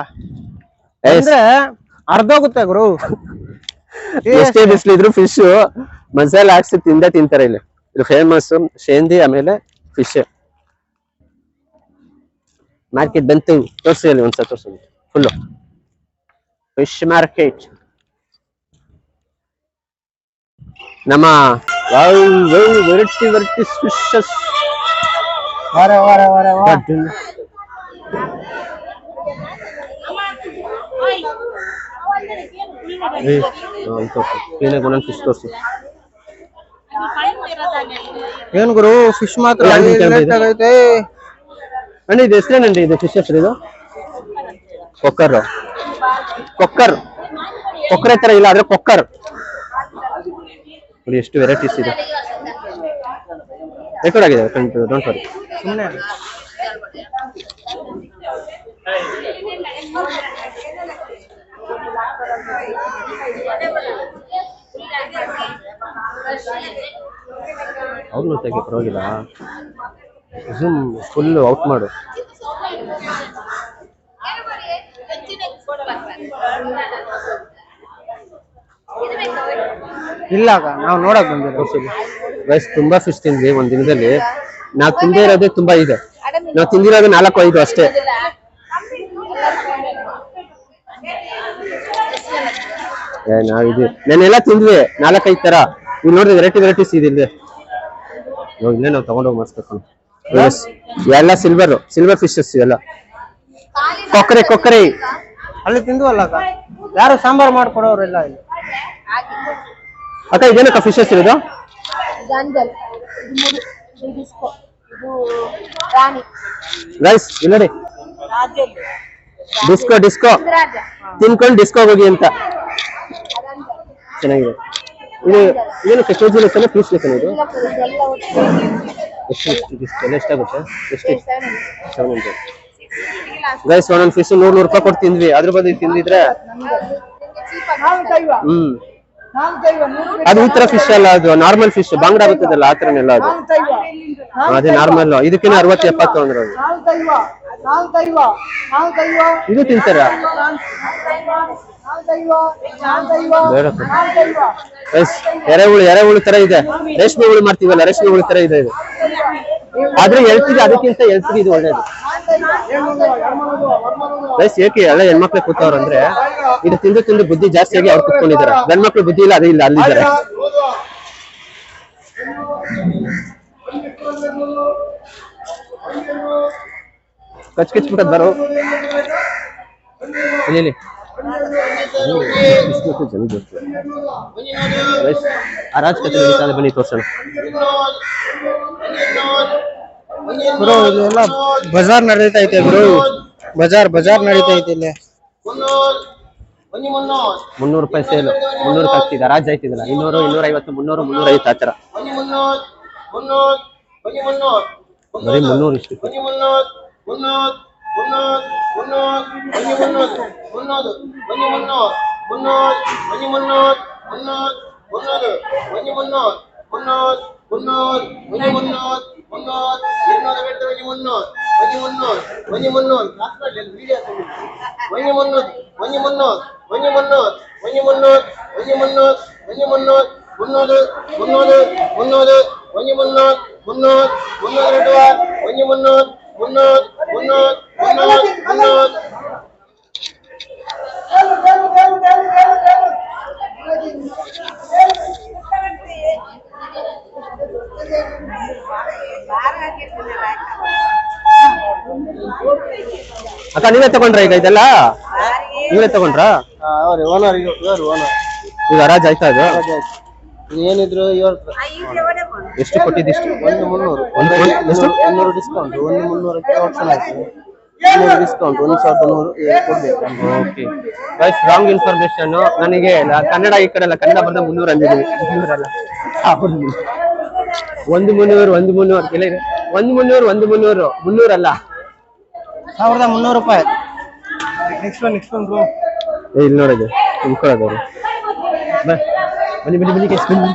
ಅಂದ್ರೆ ಅರ್ಧೋಗುತ್ತೆ ಗುರು. ಎಷ್ಟೇ ಬಿಸಿಲಿದ್ರು ಫಿಶ್ ಮಸಾಲೆ ಹಾಕ್ಸಿ ತಿಂತಾರೆ. ಇಲ್ಲಿ ಇದು ಫೇಮಸ್ ಶೇಂದಿ, ಆಮೇಲೆ ಫಿಶ್ ಮಾರ್ಕೆಟ್ ಬಂತು. ತೋರಿಸಿ ಅಲ್ಲಿ ಒಂದ್ಸಲ ತೋರಿಸಿ. Full fish market. ನಮ್ಮ ವೆರೈಟಿ ಫಿಶಸ್. ಫಿಶ್ ತೋರಿಸಿ. ಏನ್ ಗುರು, ಫಿಶ್ ಮಾತ್ರ ಆಗೈತೆ. ಅಣ್ಣ ಇದು ಹೆಸರೇನಂడి? ಇದು ಫಿಶ್ ಹೆಸರು ಇದು ಕೊಕ್ಕರ್ ತರ ಇಲ್ಲ, ಆದ್ರೆ ಕೊಕ್ಕರ್. ನೋಡಿ ಎಷ್ಟು ವೆರೈಟೀಸ್ ಇದೆ. ರೆಕಾರ್ಡ್ ಆಗಿದೆ, ಡೋಂಟ್ ವರಿ. ಸುಮ್ಮನೆ ಅವ್ರನ್ನ ತೆಗಿ, ಪರವಾಗಿಲ್ಲ. ಝೂಮ್ ಫುಲ್ ಔಟ್ ಮಾಡು. ಇಲ್ಲ ನಾವು ನೋಡಕ್ ಬಂದಿರೋ. ಗೈಸ್ ತುಂಬಾ ಫಿಶ್ ತಿಂದ್ವಿ ಒಂದ್ ದಿನದಲ್ಲಿ. ನಾವು ತಿಂದೇ ಇರೋದೇ ತುಂಬಾ ಇದೆ. ನಾವು ತಿಂದಿರೋದು 4-5 ಅಷ್ಟೇ. ನಾವಿದೆ ನಾನೆಲ್ಲ ತಿಂದ್ವಿ 4-5 ತರ. ಇಲ್ಲಿ ನೋಡಿದ್ರೆ ವೆರೈಟೀಸ್ ಇದೆ. ಇಲ್ಲೇ ನಾವು ತಗೊಂಡೋಗಿ ಮಾಡಿಸ್ಬೇಕು. ಎಲ್ಲ ಸಿಲ್ವರ್ ಫಿಶಸ್ ಇವೆಲ್ಲ. ಕೊಕ್ಕರೆ ಅಲ್ಲಿ ತಿಂದ್ವಲ್ಲ ಅಕ್ಕ, ಯಾರು ಸಾಂಬಾರ್ ಮಾಡ್ಕೊಡೋರು ಇಲ್ಲ ಇಲ್ಲಿ. ಅಕ್ಕ ಇದೇನಕ್ಕ ಫಿಶಸ್ ಇರೋದು? ಗೈಸ್ ಇಲ್ಲ ನೋಡಿ, ಡಿಸ್ಕೋ ತಿನ್ಕೊಂಡು ಡಿಸ್ಕೋ ಹೋಗಿ ಅಂತ ಚೆನ್ನಾಗಿದೆ. ಇದು ಏನಕ್ಕೆ ಕೆಜಿ ಲೆಕ್ಕನ ಪೀಸ್ ಲೆಕ್ಕನ? ಇದು ಎಷ್ಟಾಗುತ್ತೆ? ಎಷ್ಟು? 700. ಗೈಸ್ ಒಂದೊಂದು ಫಿಶ್ 100 ರೂಪಾಯಿ ಕೊಟ್ಟು ತಿಂದ್ವಿ. ಅದ್ರ ಬದಲು ತಿಂದಿದ್ರೆ ಅದು ಈ ತರ ಫಿಶ್ ಅಲ್ಲ, ಅದು ನಾರ್ಮಲ್ ಫಿಶ್. ಬಾಂಗ್ಡಾ ಬರ್ತದಲ್ಲ ಆ ತರನೆಲ್ಲ ಅದು. ಅದೇ ನಾರ್ಮಲ್. ಇದಕ್ಕಿಂತ 60-70 ಅಂದ್ರೆ ಅದು. ಇದು ತಿಂತಾರ ಬೇಡ ಗೈಸ್, ಎರೆಹುಳು ತರ ಇದೆ. ರೇಷ್ಮೆ ಹುಳು ಮಾಡ್ತೀವಲ್ಲ, ರೇಷ್ಮೆ ಹುಳು ತರ ಇದೆ ಇದು. ಆದ್ರೆ ಹೆಲ್ತ್ಗೆ ಅದಕ್ಕಿಂತ ಹೆಲ್ತ್ಗೆ ಇದು ಒಳ್ಳೇದು ಗೈಸ್. ಏಕೆ ಎಲ್ಲ ಹೆಣ್ಮಕ್ಳು ಕೂತವ್ರಂದ್ರೆ ಇದು ತಿಂದು ತಿಂದು ಬುದ್ಧಿ ಜಾಸ್ತಿಯಾಗಿ ಅವ್ರು ಕುತ್ಕೊಂಡಿದ್ದಾರೆ. ಗಂಡ್ಮಕ್ಳು ಬುದ್ಧಿ ಇಲ್ಲ, ಅದೇ ಇಲ್ಲ, ಅಲ್ಲಿದ್ದಾರೆ. ಕಚ್ಕಿಚ್ಬಿಟ್ಟದ್ ಬರೋ ಇಲ್ಲಿ ಅರಾಜಕತೆ ನಡೀತಾ ಬನ್ನಿ ತೋರ್ಸೋಣ. ಬ್ರೋ ಇದೆಲ್ಲ ಬಜಾರ್ ನಡೀತಾ ಐತೆ ಬ್ರೋ, ಬಜಾರ್ ನಡೀತಾ ಐತೆ ಇಲ್ಲಿ. 300 ರೂಪಾಯಿ ಸೇಲು, 300 ಆಗ್ತಿದೆ, ಹರಾಜ್ ಆಯ್ತಿದಲ್ಲ. 200, 250, 300, 350 ಆತರ. ಬರೀ 300 ಇಷ್ಟು. ಅಕ್ಕ ನೀವೇ ತಗೊಂಡ್ರ ಈಗ ಇದೆಲ್ಲ? ನೀವೇ ತಗೊಂಡ್ರ? ಈಗ ಹರಾಜ್ ಆಯ್ತಾ ಅದು? ಏನಿದ್ರು ಎಷ್ಟು ಕೊಟ್ಟಿದ್ದಿಷ್ಟು? 1,300 ಡಿಸ್ಕೌಂಟ್, 1,300ಕ್ಕೆ ಆಪ್ಷನ್ ಆಯ್ತು. ಡಿಸ್ಕೌಂಟ್ 1,100 ಕೊಡ್ಬೇಕು. Okay guys, wrong information. ನನಗೆ ಕನ್ನಡ ಈ ಕಡೆ ಎಲ್ಲ ಕನ್ನಡ ಬಂದ 300 ಅಂದಿದ್ದೀವಿ. 300 ಅಲ್ಲ, 1,300 ಕೇಳಿದ್ರೆ 1,300 300 ಅಲ್ಲ, 1,300 ರೂಪಾಯಿ. Next one bro. ಇಲ್ಲಿ ನೋಡಿದೆ ತಿಳ್ಕೊಳ್ಳೋದವ್ರು. ಬನ್ನಿ ಗೈಸ್, ಬನ್ನಿ.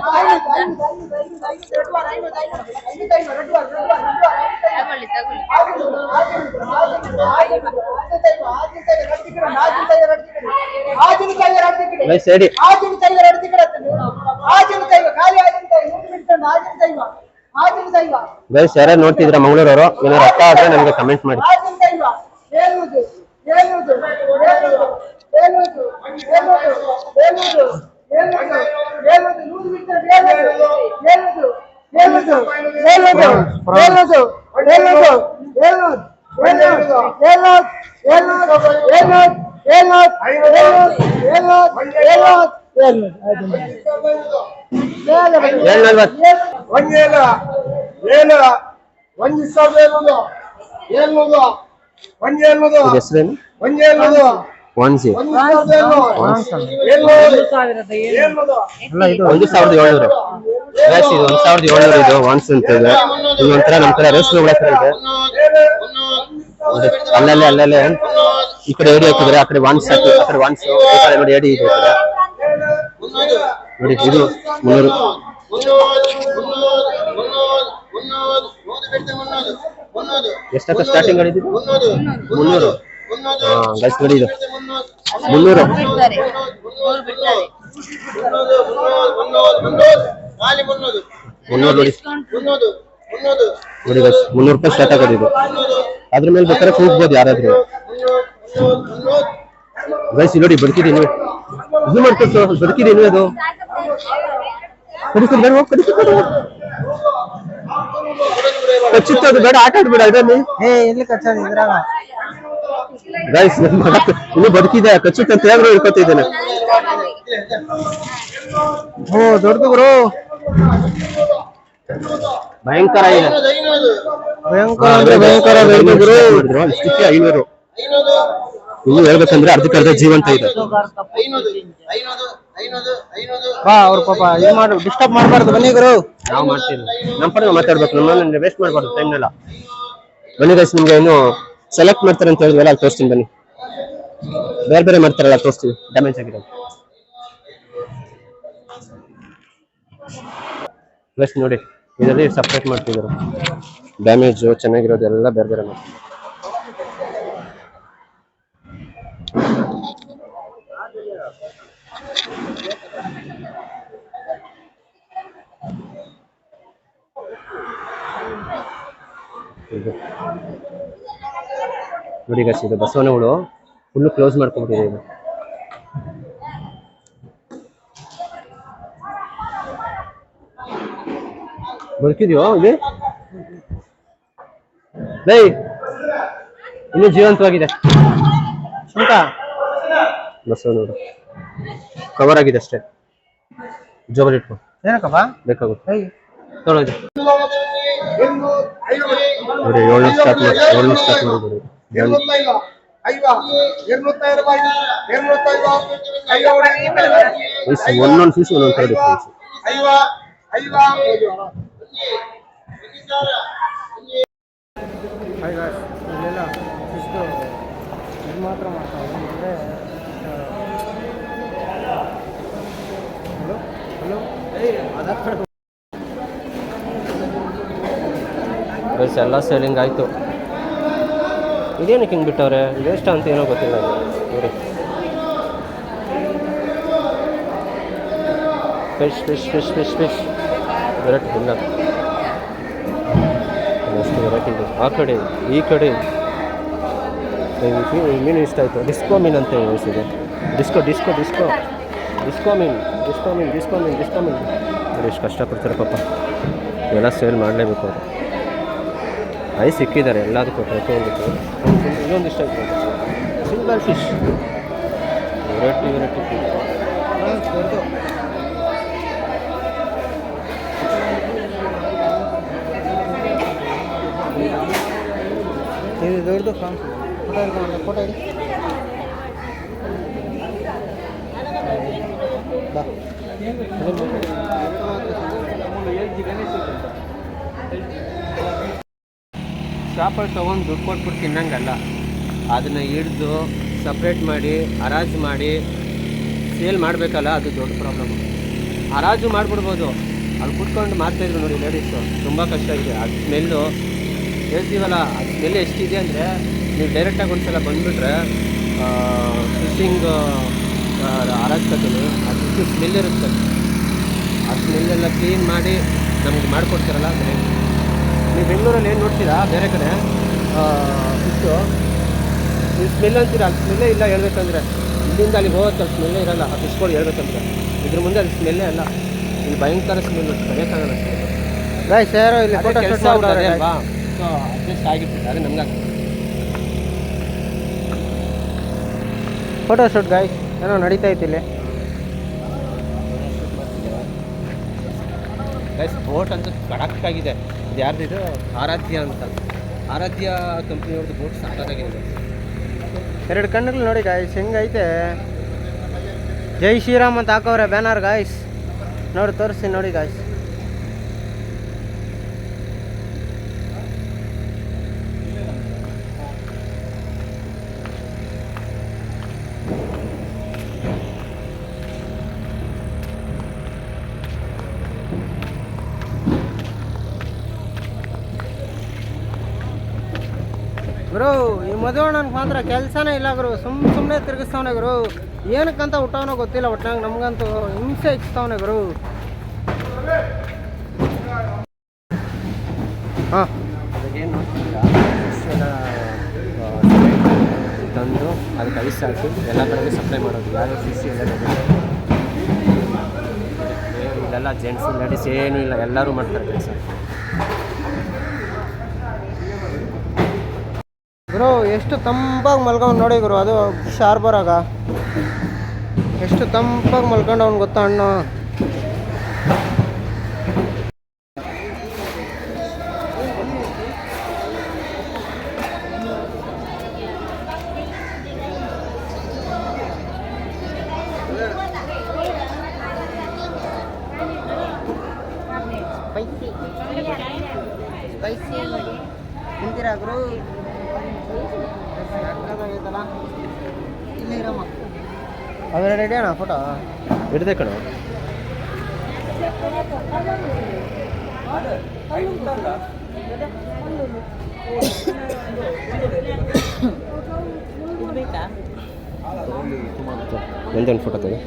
ಸರಿ ಗೈಸ್, ಯಾರೇ ನೋಡ್ತಿದ್ರ ಮಂಗಳೂರವರು, ಏನಾರು ಅರ್ಥ ಆದ್ರೆ ನಮಗೆ ಕಮೆಂಟ್ ಮಾಡಿ. ಹೆಸರೇನು? 1,700. 1,700 ಗೈಸ್, ಇದು 1,700 ಇದು ವಾನ್ಸ್ ಅಂತ ಇದೆ. ಇದು ಒಂಥರ ನಮ್ ಕಡೆ ರೇಷ್ಮೆ ಹುಳ ತರ ಇದೆ. ಅಲ್ಲಲ್ಲೇ ಈ ಕಡೆ ಏಡಿ ಹಾಕಿದ್ರೆ, ಆ ಕಡೆ ವಾನ್ಸ್ ಹಾಕಿ, ಆ ಕಡೆ ವಾನ್ಸ್, ಈ ಕಡೆ ನೋಡಿ ಏಡಿ ಇದೆ ನೋಡಿ. ಇದು 300. ಎಷ್ಟಕ್ಕ ಸ್ಟಾರ್ಟಿಂಗ್ ಹೇಳಿದ್ದು? 300. ಗೈಸ್ ನೋಡಿ, ಇದು 300. ನೋಡಿ ಗೈಸ್, 300 ರೂಪಾಯಿ ಸ್ಟಾರ್ಟ್ ಆಗೋದು ಇದು. ಅದ್ರ ಮೇಲೆ ಬೇಕಾದ್ರೆ ಕೂಗ್ಬೋದು ಯಾರಾದ್ರೂ. ಗೈಸ್ ನೋಡಿ, ಬದುಕಿದೀನಿ, ಇದು ಮಾಡ್ಕೊಟ್ಟು ಬದುಕಿದೀನಿ. ಅದು ಕಚ್ಚುತ್ತದು ಬೇಡ, ಆಟ ಆಡ್ಬೇಡ ಇದರಲ್ಲಿ. ಎಲ್ಲಿ ಕಚ್ಚೋದು ಇದ್ರಾಗ? ಗೈಸ್ ಇನ್ನು ಬದುಕಿದೆ, ಕಚ್ಚುತ್ತೆ ಅಂತ ಹೇಳಿದ್ರು ಇಟ್ಕೊತಿದ್ದೇನೆ. ದೊಡ್ಡದು ಬ್ರೋ, ಭಯಂಕರ ಇದೆ, ಭಯಂಕರ ಗುರು. ಇಷ್ಟಕ್ಕೆ 500. ಇನ್ನು ಹೇಳ್ಬೇಕಂದ್ರೆ ಅರ್ಧಕ್ಕರ್ಧ ಜೀವಂತ ಇದೆ. ಅವ್ರ ಪಾಪ ಏನ್ ಮಾಡು, ಡಿಸ್ಟರ್ಬ್ ಮಾಡಬಾರ್ದು. ಬನ್ನಿ ಗುರು, ನಾವು ಮಾಡ್ತೀವಿ, ನಮ್ಮ ಪಡೆ ಮಾತಾಡ್ಬೇಕು, ನಮ್ಮನ್ನ ವೇಸ್ಟ್ ಮಾಡಬಾರ್ದು ಟೈಮ್ನೆಲ್ಲ. ಬನ್ನಿ ಗೈಸ್, ನಿಮ್ಗೆ ಏನು ಸೆಲೆಕ್ಟ್ ಮಾಡ್ತಾರೆ ಅಂತ ಹೇಳಿದ್ವಲ್ಲ, ಅಲ್ಲಿ ತೋರಿಸ್ತೀನಿ ಬನ್ನಿ. ಬೇರೆ ಮಾಡ್ತಾರಲ್ಲ, ತೋರಿಸ್ತೀವಿ ಡ್ಯಾಮೇಜ್ ಆಗಿರೋದು. ಗೈಸ್ ನೋಡಿ, ಇದರಲ್ಲಿ ಸಪ್ರೇಟ್ ಮಾಡ್ತಿದ್ರು, ಡ್ಯಾಮೇಜು ಚೆನ್ನಾಗಿರೋದು ಎಲ್ಲ ಬೇರೆ ಮಾಡ್ತೀವಿ. ನೋಡಿ ಗಸ್, ಇದು ಬಸವನಹುಳು ಫುಲ್ಲು ಕ್ಲೋಸ್ ಮಾಡ್ಕೊಂಡ್ಬಿಟ್ಟಿದೆ ಇದು. ಬದುಕಿದ್ಯೋ ಇಲ್ಲಿ? ಲೈ ಇನ್ನೂ ಜೀವಂತವಾಗಿದೆ. ಸುಂಕ ಬಸವನಹುಳು ಕವರ್ ಆಗಿದೆ ಅಷ್ಟೇ. ಜೋಬಲ್ಲಿ ಇಟ್ಕೊ, ಏನಕ್ಕಪ್ಪ ಬೇಕಾಗುತ್ತೆ. ತೊಗೊಳ್ಳೋದು ನೋಡಿ, 7 ಸ್ಟಾರ್ಟ್ ಮಾಡಿ ಒಂದೊಂದು ಫಿಶ್ ಒಂದೊಂದು ಥರ ಡಿಫ್ರೆನ್ಸ್. ಇಲ್ಲೆಲ್ಲ ಇಷ್ಟು ಇದು ಮಾತ್ರ ಮಾಡ್ತಾವೆ ಅಂದರೆ hello hello Aadhaar card guys ಎಲ್ಲ ಸೇಲಿಂಗ್ ಆಯಿತು. ಇದೇನಕ್ಕೆ ಹಿಂಗೆ ಬಿಟ್ಟವ್ರೆ? ವೇಸ್ಟ್ ಅಂತ ಏನೋ ಗೊತ್ತಿಲ್ಲ ನೋಡಿ. Fish fish fish fish fish variety ಇಲ್ಲ, ಅಷ್ಟು ವೆರೈಟಿ ಇದೆ. ಆ ಕಡೆ ಈ ಕಡೆ ಮೀನು ಇಷ್ಟ ಆಯಿತು. ಡಿಸ್ಕೋ ಮೀನು ಅಂತ ಇದೆ. ಡಿಸ್ಕೋ ಡಿಸ್ಕೋ ಡಿಸ್ಕೋ ಡಿಸ್ಕೋ ಮೀನು ಡಿಸ್ಕೋ ಮೀನು ಡಿಸ್ಕೋ ಮೀನು ಡಿಸ್ಕೋ ಮೀನು ನೋಡಿ ಎಷ್ಟು ಕಷ್ಟಪಡ್ತಾರೆ ಪಾಪ. ಇವೆಲ್ಲ ಸೇಲ್ ಮಾಡಲೇಬೇಕು ಅವರು. ಸಿಕ್ಕಿದ್ದಾರೆ ಎಲ್ಲದಕ್ಕೂ, ಪ್ರತಿಯೊಂದಕ್ಕೂ. ಇನ್ನೊಂದು ಇಷ್ಟ ಆಯಿತು, single fish variety variety fish. ಇದು ದೊಡ್ಡದು ಫಾರ್ಮ್. ಫೋಟೋ ಇಡಿ ಬಾ. ಶಾಪಲ್ಲಿ ತೊಗೊಂಡು ದುಡ್ಡು ಕೊಟ್ಬಿಟ್ಟು ತಿನ್ನಂಗಲ್ಲ. ಅದನ್ನು ಹಿಡ್ದು ಸಪ್ರೇಟ್ ಮಾಡಿ ಹರಾಜು ಮಾಡಿ ಸೇಲ್ ಮಾಡಬೇಕಲ್ಲ, ಅದು ದೊಡ್ಡ ಪ್ರಾಬ್ಲಮ್ಮು. ಹರಾಜು ಮಾಡಿಬಿಡ್ಬೋದು, ಅಲ್ಲಿ ಕೂತ್ಕೊಂಡು ಮಾರ್ತಾಯಿದ್ರು ನೋಡಿ ಲೇಡೀಸು. ತುಂಬ ಕಷ್ಟ ಇದೆ. ಅದು ಸ್ಮೆಲ್ಲು ಹೇಳ್ತೀವಲ್ಲ, ಅದು ಸ್ಮೆಲ್ ಎಷ್ಟಿದೆ ಅಂದರೆ ನೀವು ಡೈರೆಕ್ಟಾಗಿ ಒಂದು ಸಲ ಬಂದುಬಿಟ್ರೆ ಫಿಶಿಂಗ್ ಹರಾಜು ಕಟ್ಟಲು ಅದಕ್ಕೆ ಸ್ಮೆಲ್ ಇರುತ್ತೆ. ಆ ಸ್ಮೆಲ್ಲೆಲ್ಲ ಕ್ಲೀನ್ ಮಾಡಿ ನಮಗೆ ಮಾಡಿಕೊಡ್ತಾರಲ್ಲ. ಅಂದರೆ ನೀವು ಬೆಂಗಳೂರಲ್ಲಿ ಏನು ನೋಡ್ತೀರಾ ಬೇರೆ ಕಡೆ ಫಿಶ್ಶು, ನೀವು ಸ್ಮೆಲ್ ಅಂತೀರ, ಅಲ್ಲಿ ಸ್ಮೆಲ್ಲೇ ಇಲ್ಲ ಹೇಳ್ಬೇಕಂದ್ರೆ. ಇಲ್ಲಿಂದ ಅಲ್ಲಿಗೆ ಹೋಗುತ್ತೆ, ಅಲ್ಲಿ ಸ್ಮೆಲ್ಲೇ ಇರೋಲ್ಲ ಆ ಫಿಶ್ಗಳು ಹೇಳ್ಬೇಕಂದ್ರೆ. ಇದ್ರ ಮುಂದೆ ಅಲ್ಲಿ ಸ್ಮೆಲ್ಲೇ ಅಲ್ಲ. ಇಲ್ಲಿ ಭಯಂಕರ ಸ್ಮೆಲ್ ಕರೆಯೋಕ್ಕಾಗಲ್ಲ. ಗಾಯ್ಸ್ ಯಾರೋ ಇಲ್ಲಿ ಫೋಟೋ ಕೆಲಸ ಅಲ್ವಾ, ಸೊ ಅಡ್ಜಸ್ಟ್ ಆಗಿಬಿಟ್ಟು ಅದೇ ನಮ್ಗೆ ಫೋಟೋ ಶೂಟ್ ಗಾಯ್ಸ್ ಏನೋ ನಡೀತಾ ಇತ್ತು ಇಲ್ಲಿ. ಗೈಸ್ ಬೋಟ್ ಅಂತೂ ಕಡಕ್ಕಾಗಿದೆ. ಇದು ಯಾರ್ದಿದು? ಆರಾಧ್ಯ ಅಂತ. ಆರಾಧ್ಯ ಕಂಪ್ನಿಯವ್ರದ್ದು ಬೋಟ್ ಸಾಕಾಗಿದೆ. 2 ಕಣ್ಣುಗಳು ನೋಡಿ ಗಾಯ್ಸ್ ಹೆಂಗೈತೆ. ಜೈ ಶ್ರೀರಾಮ್ ಅಂತ ಹಾಕವ್ರೆ ಬ್ಯಾನರ್ ಗಾಯ್ಸ್. ನೋಡಿ ತೋರಿಸಿ ನೋಡಿ ಗಾಯ್ಸ್. ಗುರು ಈ ಮದುವೆ ನನಗೆ ಮಾತ್ರ ಕೆಲಸನೇ ಇಲ್ಲ ಗುರು. ಸುಮ್ಮನೆ ತಿರುಗಿಸ್ತಾವನೆ ಗುರು. ಏನಕ್ಕಂತ ಹುಟ್ಟವನೋ ಗೊತ್ತಿಲ್ಲ. ಒಟ್ನಾಗ ನಮಗಂತೂ ಹಿಂಸೆ ಇಚ್ತಾವನೆ ಗುರು. ಹಾಂ ಏನು ತಂದು ಅದಕ್ಕೆ ಐಸ್ ಹಾಕಿ ಎಲ್ಲ ಕಡೆಗೆ ಸಪ್ಲೈ ಮಾಡೋದು. ಯಾರು ಫಿಶ್ ಎಲ್ಲ ಇಲ್ಲೆಲ್ಲ ಜೆಂಟ್ಸ್ ಲೇಡೀಸ್ ಏನೂ ಇಲ್ಲ, ಎಲ್ಲರೂ ಮಾಡ್ತಾರೆ ಕೆಲಸ. ಗುರು ಎಷ್ಟು ತಂಪಾಗಿ ಮಲ್ಕೊಂಡು ನೋಡಿ ಗುರು. ಅದು ಶಾರ್ಬರಾಗ ಎಷ್ಟು ತಂಪಾಗಿ ಮಲ್ಕೊಂಡು ಅವ್ನು ಗೊತ್ತಾ ಅಣ್ಣ. ತಿಂತೀರಾ ಗುರು? ಇಲ್ಲಿ ಇರಮ್ಮ. ಅವೆರಡು ರೆಡಿ ಅಣ್ಣ ಫೋಟೋ ಹಿಡ್ದೆ ಕಣ. ನಂದೊಂದು ಫೋಟೋ ತೆಗೆ.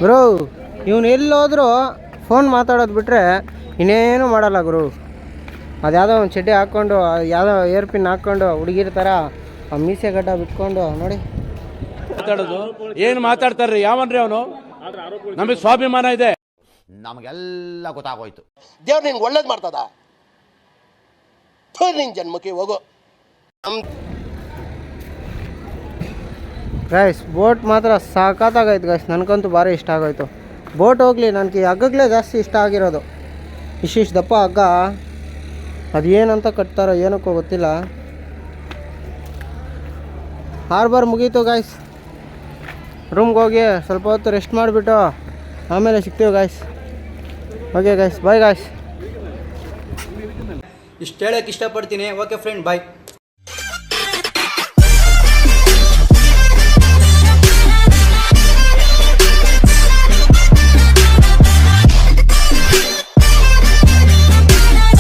ಬ್ರೋ ಇವನು ಎಲ್ಲೋದ್ರೂ ಫೋನ್ ಮಾತಾಡೋದು ಬಿಟ್ಟರೆ ಇನ್ನೇನು ಮಾಡಲ್ಲ ಗುರು. ಅದು ಯಾವುದೋ ಒಂದು ಚಡ್ಡಿ ಹಾಕ್ಕೊಂಡು ಯಾವುದೋ ಏರ್ ಪಿನ್ ಹಾಕ್ಕೊಂಡು ಹುಡುಗಿರ ಥರ ಆ ಮೀಸೆ ಗಡ್ಡ ಬಿಟ್ಕೊಂಡು ನೋಡಿ ಮಾತಾಡೋದು ಏನು ಮಾತಾಡ್ತಾರ್ರಿ ಯಾವನ್ರಿ ಅವನು? ನಮಗೆ ಸ್ವಾಭಿಮಾನ ಇದೆ. ನಮಗೆಲ್ಲ ಗೊತ್ತಾಗೋಯ್ತು. ದೇವ್ರು ನಿನ್ಗೆ ಒಳ್ಳೇದು ಮಾಡ್ತದ. ನಿನ್ ಜನ್ಮಕ್ಕೆ ಹೋಗು. ಗೈಸ್ ಬೋಟ್ ಮಾತ್ರ ಸಾಕಾಗೈತೆ ಗೈಸ್, ನನಗಂತೂ ಭಾರಿ ಇಷ್ಟ ಆಗೋಯ್ತು. ಬೋಟ್ ಹೋಗಲಿ, ನನಗೆ ಹಗ್ಗಗಳೇ ಜಾಸ್ತಿ ಇಷ್ಟ ಆಗಿರೋದು. ಇಷ್ಟಿಷ್ಟು ದಪ್ಪ ಹಗ್ಗ, ಅದು ಏನಂತ ಕಟ್ತಾರೋ ಏನಕ್ಕೋ ಗೊತ್ತಿಲ್ಲ. ಹಾರ್ಬರ್ ಮುಗೀತು ಗೈಸ್, ರೂಮ್ಗೆ ಹೋಗಿ ಸ್ವಲ್ಪ ಹೊತ್ತು ರೆಸ್ಟ್ ಮಾಡಿಬಿಟ್ಟು ಆಮೇಲೆ ಸಿಗ್ತೀವಿ guys. Okay guys, bye guys. ಇಷ್ಟು ಹೇಳೋಕ್ಕೆ ಇಷ್ಟಪಡ್ತೀನಿ. ಓಕೆ ಫ್ರೆಂಡ್, ಬಾಯ್.